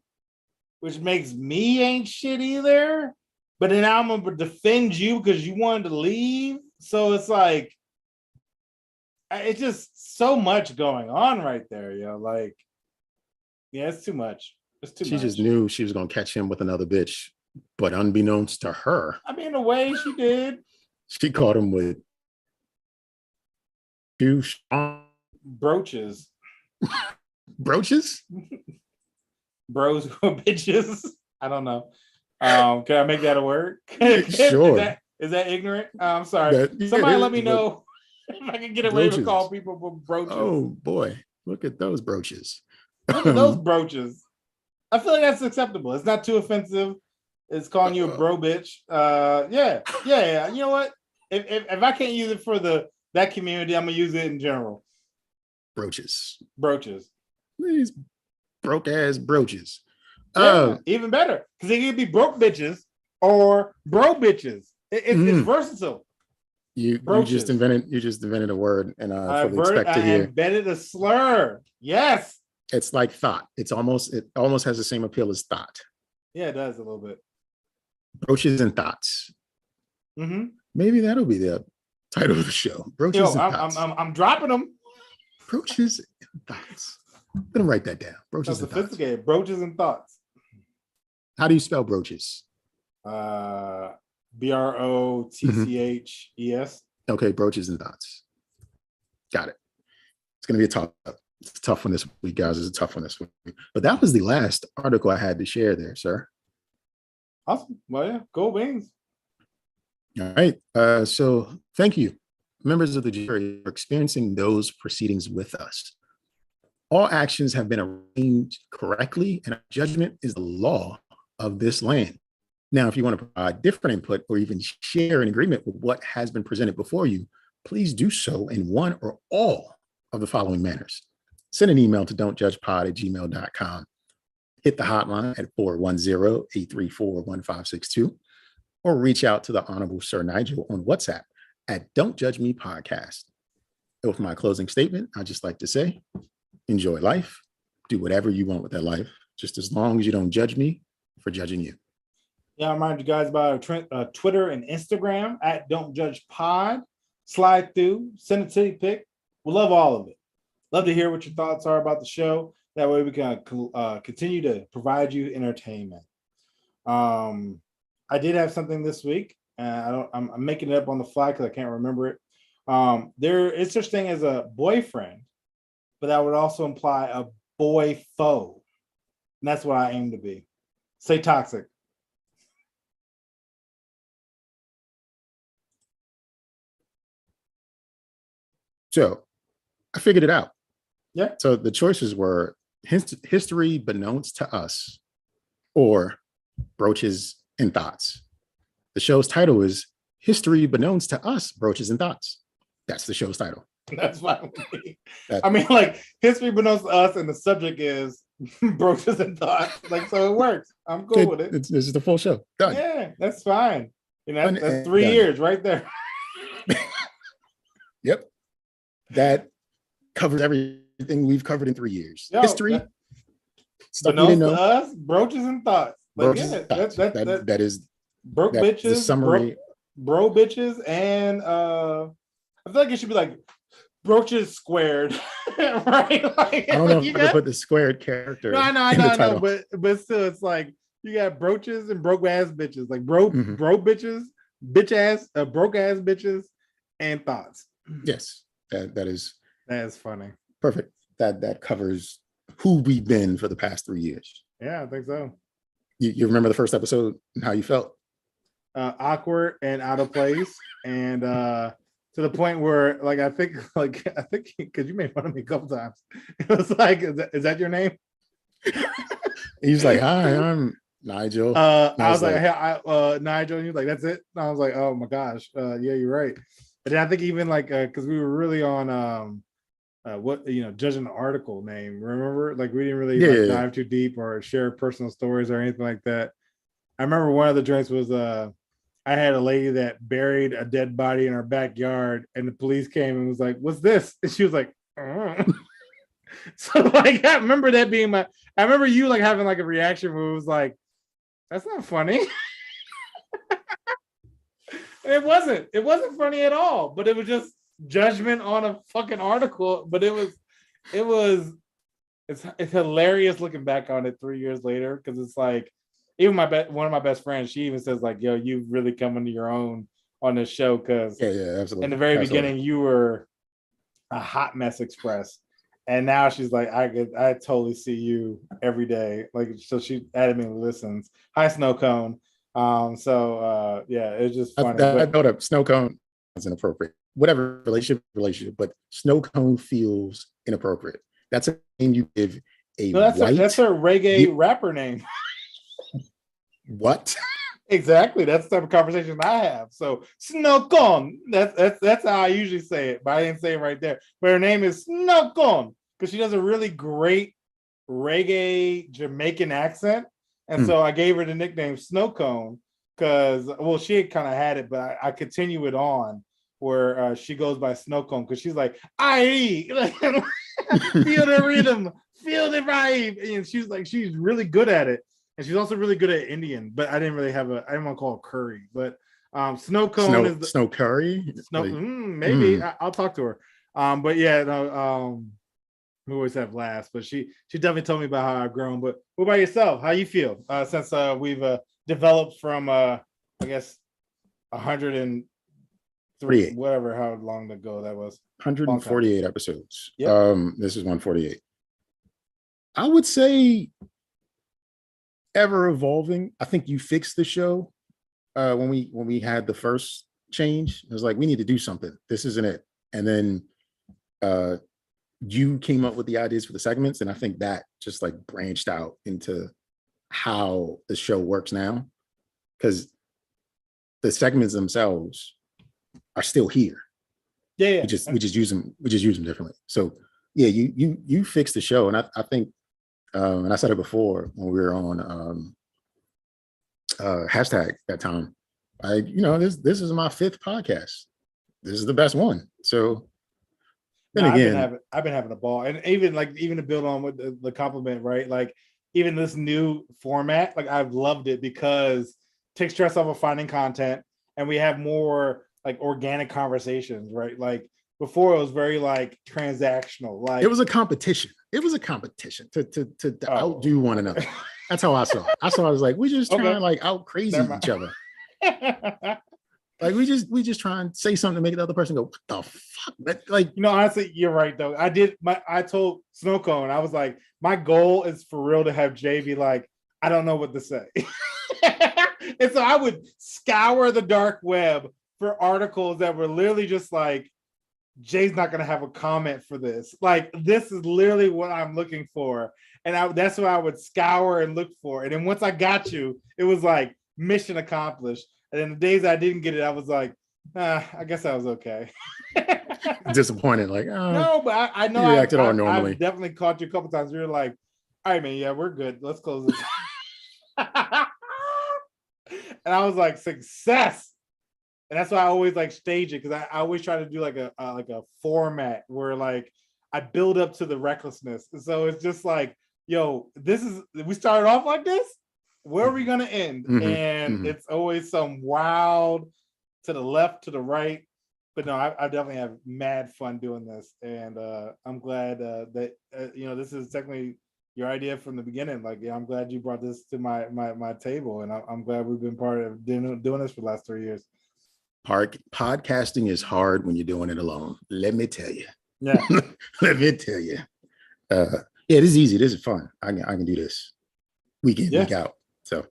which makes me ain't shit either. But then I'm gonna defend you because you wanted to leave. So it's like, it's just so much going on right there, yo. Like, yeah, it's too much. It's too much. She just knew she was gonna catch him with another bitch, but unbeknownst to her, I mean, in a way, she did. She caught him with two brooches. Brooches? Bros or bitches. I don't know. Can I make that a word? Sure. Is that ignorant? I'm sorry. Somebody let me know if I can get away with calling people brooches. Oh boy, look at those brooches. Look at those brooches. I feel like that's acceptable. It's not too offensive. It's calling you a bro bitch. Yeah. You know what? If I can't use it for that community, I'm gonna use it in general. Brooches. These broke ass brooches. Yeah, even better because they could be broke bitches or bro bitches. It's versatile. You just invented a word, and I fully expect to hear. I invented a slur. Yes. It's like thought. It almost has the same appeal as thought. Yeah, it does a little bit. Brooches and thoughts. Mm-hmm. Maybe that'll be the title of the show. Brooches and thoughts. I'm dropping them. Brooches and thoughts. I'm gonna write that down. Brooches and thoughts. Brooches and thoughts. How do you spell brooches? Brotches. Okay, brooches and thoughts. Got it. It's gonna be a tough one this week, guys. It's a tough one this week. But that was the last article I had to share there, sir. Awesome. Well, yeah, go Wings. All right. So thank you, members of the jury, for experiencing those proceedings with us. All actions have been arranged correctly, and judgment is the law of this land. Now, if you want to provide different input or even share an agreement with what has been presented before you, please do so in one or all of the following manners. Send an email to don'tjudgepod@gmail.com. Hit the hotline at 410-834-1562, or reach out to the Honorable Sir Nygel on WhatsApp at Don't Judge Me Podcast. And with my closing statement, I'd just like to say, enjoy life. Do whatever you want with that life, just as long as you don't judge me for judging you. Yeah, I remind you guys about our Twitter and Instagram at Don't Judge Pod. Slide through, send a titty pic. We love all of it. Love to hear what your thoughts are about the show. That way we can continue to provide you entertainment. I did have something this week. I'm making it up on the fly because I can't remember it. There is such thing as a boyfriend, but that would also imply a boy foe. And that's what I aim to be. Say toxic. So I figured it out. Yeah. So the choices were history beknownst to us or brooches and thoughts. The show's title is History Beknownst to Us, Brooches and Thoughts. That's the show's title. That's fine with me. I mean, like, history beknownst to us, and the subject is brooches and thoughts. Like, so it works. I'm cool with it. This is the full show. Done. Yeah, that's fine. You know, that's 3 years right there. Yep. That covers everything we've covered in 3 years. History. Stuff you didn't know. To us, brooches and thoughts. Like, yeah, that is broke bitches, summary. Bro bitches, and I feel like it should be like brooches squared, right? Like, I don't know if I could put the squared character. No, I know, but still, it's like you got brooches and broke ass bitches, like bro bitches, bitch ass, broke ass bitches, and thoughts. Yes, that is funny. Perfect. That covers who we've been for the past 3 years. Yeah, I think so. You remember the first episode and how you felt? Awkward and out of place, and to the point where, like, I think because you made fun of me a couple times. It was like, is that your name? He's like, hi, I'm Nygel. I was like, hey, Nygel, and he was like, that's it. And I was like, oh my gosh, yeah, you're right. And then I think even like because we were really on judging the article name. Remember, like we didn't really dive too deep or share personal stories or anything like that. I remember one of the drinks was I had a lady that buried a dead body in her backyard, and the police came and was like, "What's this?" And she was like, so like I remember that being I remember you like having like a reaction where it was like, "That's not funny." It wasn't funny at all, but it was just judgment on a fucking article. But it's hilarious looking back on it 3 years later, because it's like, even one of my best friends, she even says like, "Yo, you've really come into your own on this show," because absolutely. In the very beginning, you were a hot mess express, and now she's like, I totally see you every day. Like, so she added me to listens. Hi, Snow Cone. It's just funny. I thought up Snow Cone is inappropriate. Whatever relationship, but Snow Cone feels inappropriate. That's a name you give that's her reggae rapper name. What? Exactly. That's the type of conversation I have. So Snow Cone. That's how I usually say it, but I didn't say it right there. But her name is Snow Cone because she does a really great reggae Jamaican accent. And so I gave her the nickname Snow Cone because, she had kind of had it, but I continue it on where she goes by Snow Cone because she's like, "I feel the rhythm, feel the vibe," and she's really good at it, and she's also really good at Indian. But I didn't want to call it curry, but Snow Cone is Snow curry. Maybe I'll talk to her. We always have laughs, but she definitely told me about how I've grown. But what about yourself? How you feel since we've developed from I guess 103, whatever, how long ago that was? 148 episodes. Yep. This is 148. I would say ever evolving. I think you fixed the show when we had the first change. It was like, we need to do something. This isn't it. And then you came up with the ideas for the segments, and I think that just like branched out into how the show works now, because the segments themselves are still here. Yeah. We just use them differently. So yeah, you fixed the show, and I think and I said it before when we were on hashtag that time. This is my 5th podcast. This is the best one. So then again, I've been having a ball, and even to build on with the compliment, right? Like, even this new format, like, I've loved it because it takes stress off of finding content, and we have more like organic conversations, right? Like, before it was very like transactional. Like, it was a competition. To outdo one another. That's how I saw it. I was like, we just trying to like out crazy each other. Like, we just try and say something to make the other person go, "What the fuck?" Like, honestly, you're right though. I told Snow Cone, I was like, my goal is for real to have Jay be like, "I don't know what to say." And so I would scour the dark web for articles that were literally just like, Jay's not going to have a comment for this. Like, this is literally what I'm looking for. And that's what I would scour and look for. And then once I got you, it was like mission accomplished. And then the days I didn't get it, I was like, I guess I was okay. Disappointed. Like, no, but I know you reacted all normally. I've definitely caught you a couple times. You're like, "All right, man, yeah, we're good. Let's close this." And I was like, success. And that's why I always like stage it, because I always try to do like a format where like I build up to the recklessness. And so it's just like, yo, we started off like this. Where are we gonna end? And it's always some wild to the left, to the right. But no, I definitely have mad fun doing this, and I'm glad that this is technically your idea from the beginning. Like, yeah, I'm glad you brought this to my table, and I'm glad we've been part of doing this for the last 3 years. Podcasting is hard when you're doing it alone. Let me tell you. Yeah. Let me tell you. This is easy. This is fun. I can do this week in, week out. So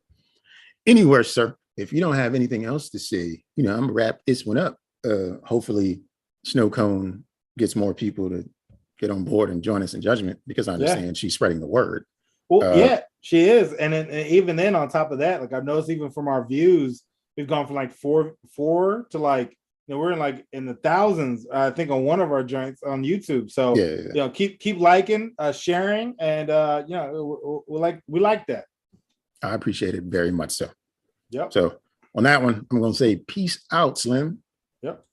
anyway, sir, if you don't have anything else to say, I'm gonna wrap this one up. Hopefully Snow Cone gets more people to get on board and join us in Judgment, because I understand she's spreading the word. Well, she is. And even then, on top of that, like, I've noticed even from our views, we've gone from like four to like we're in the thousands, I think, on one of our joints on YouTube. So Yeah. keep liking, sharing, and we like that. I appreciate it very much so. Yep. So on that one, I'm going to say peace out, Slim. Yep.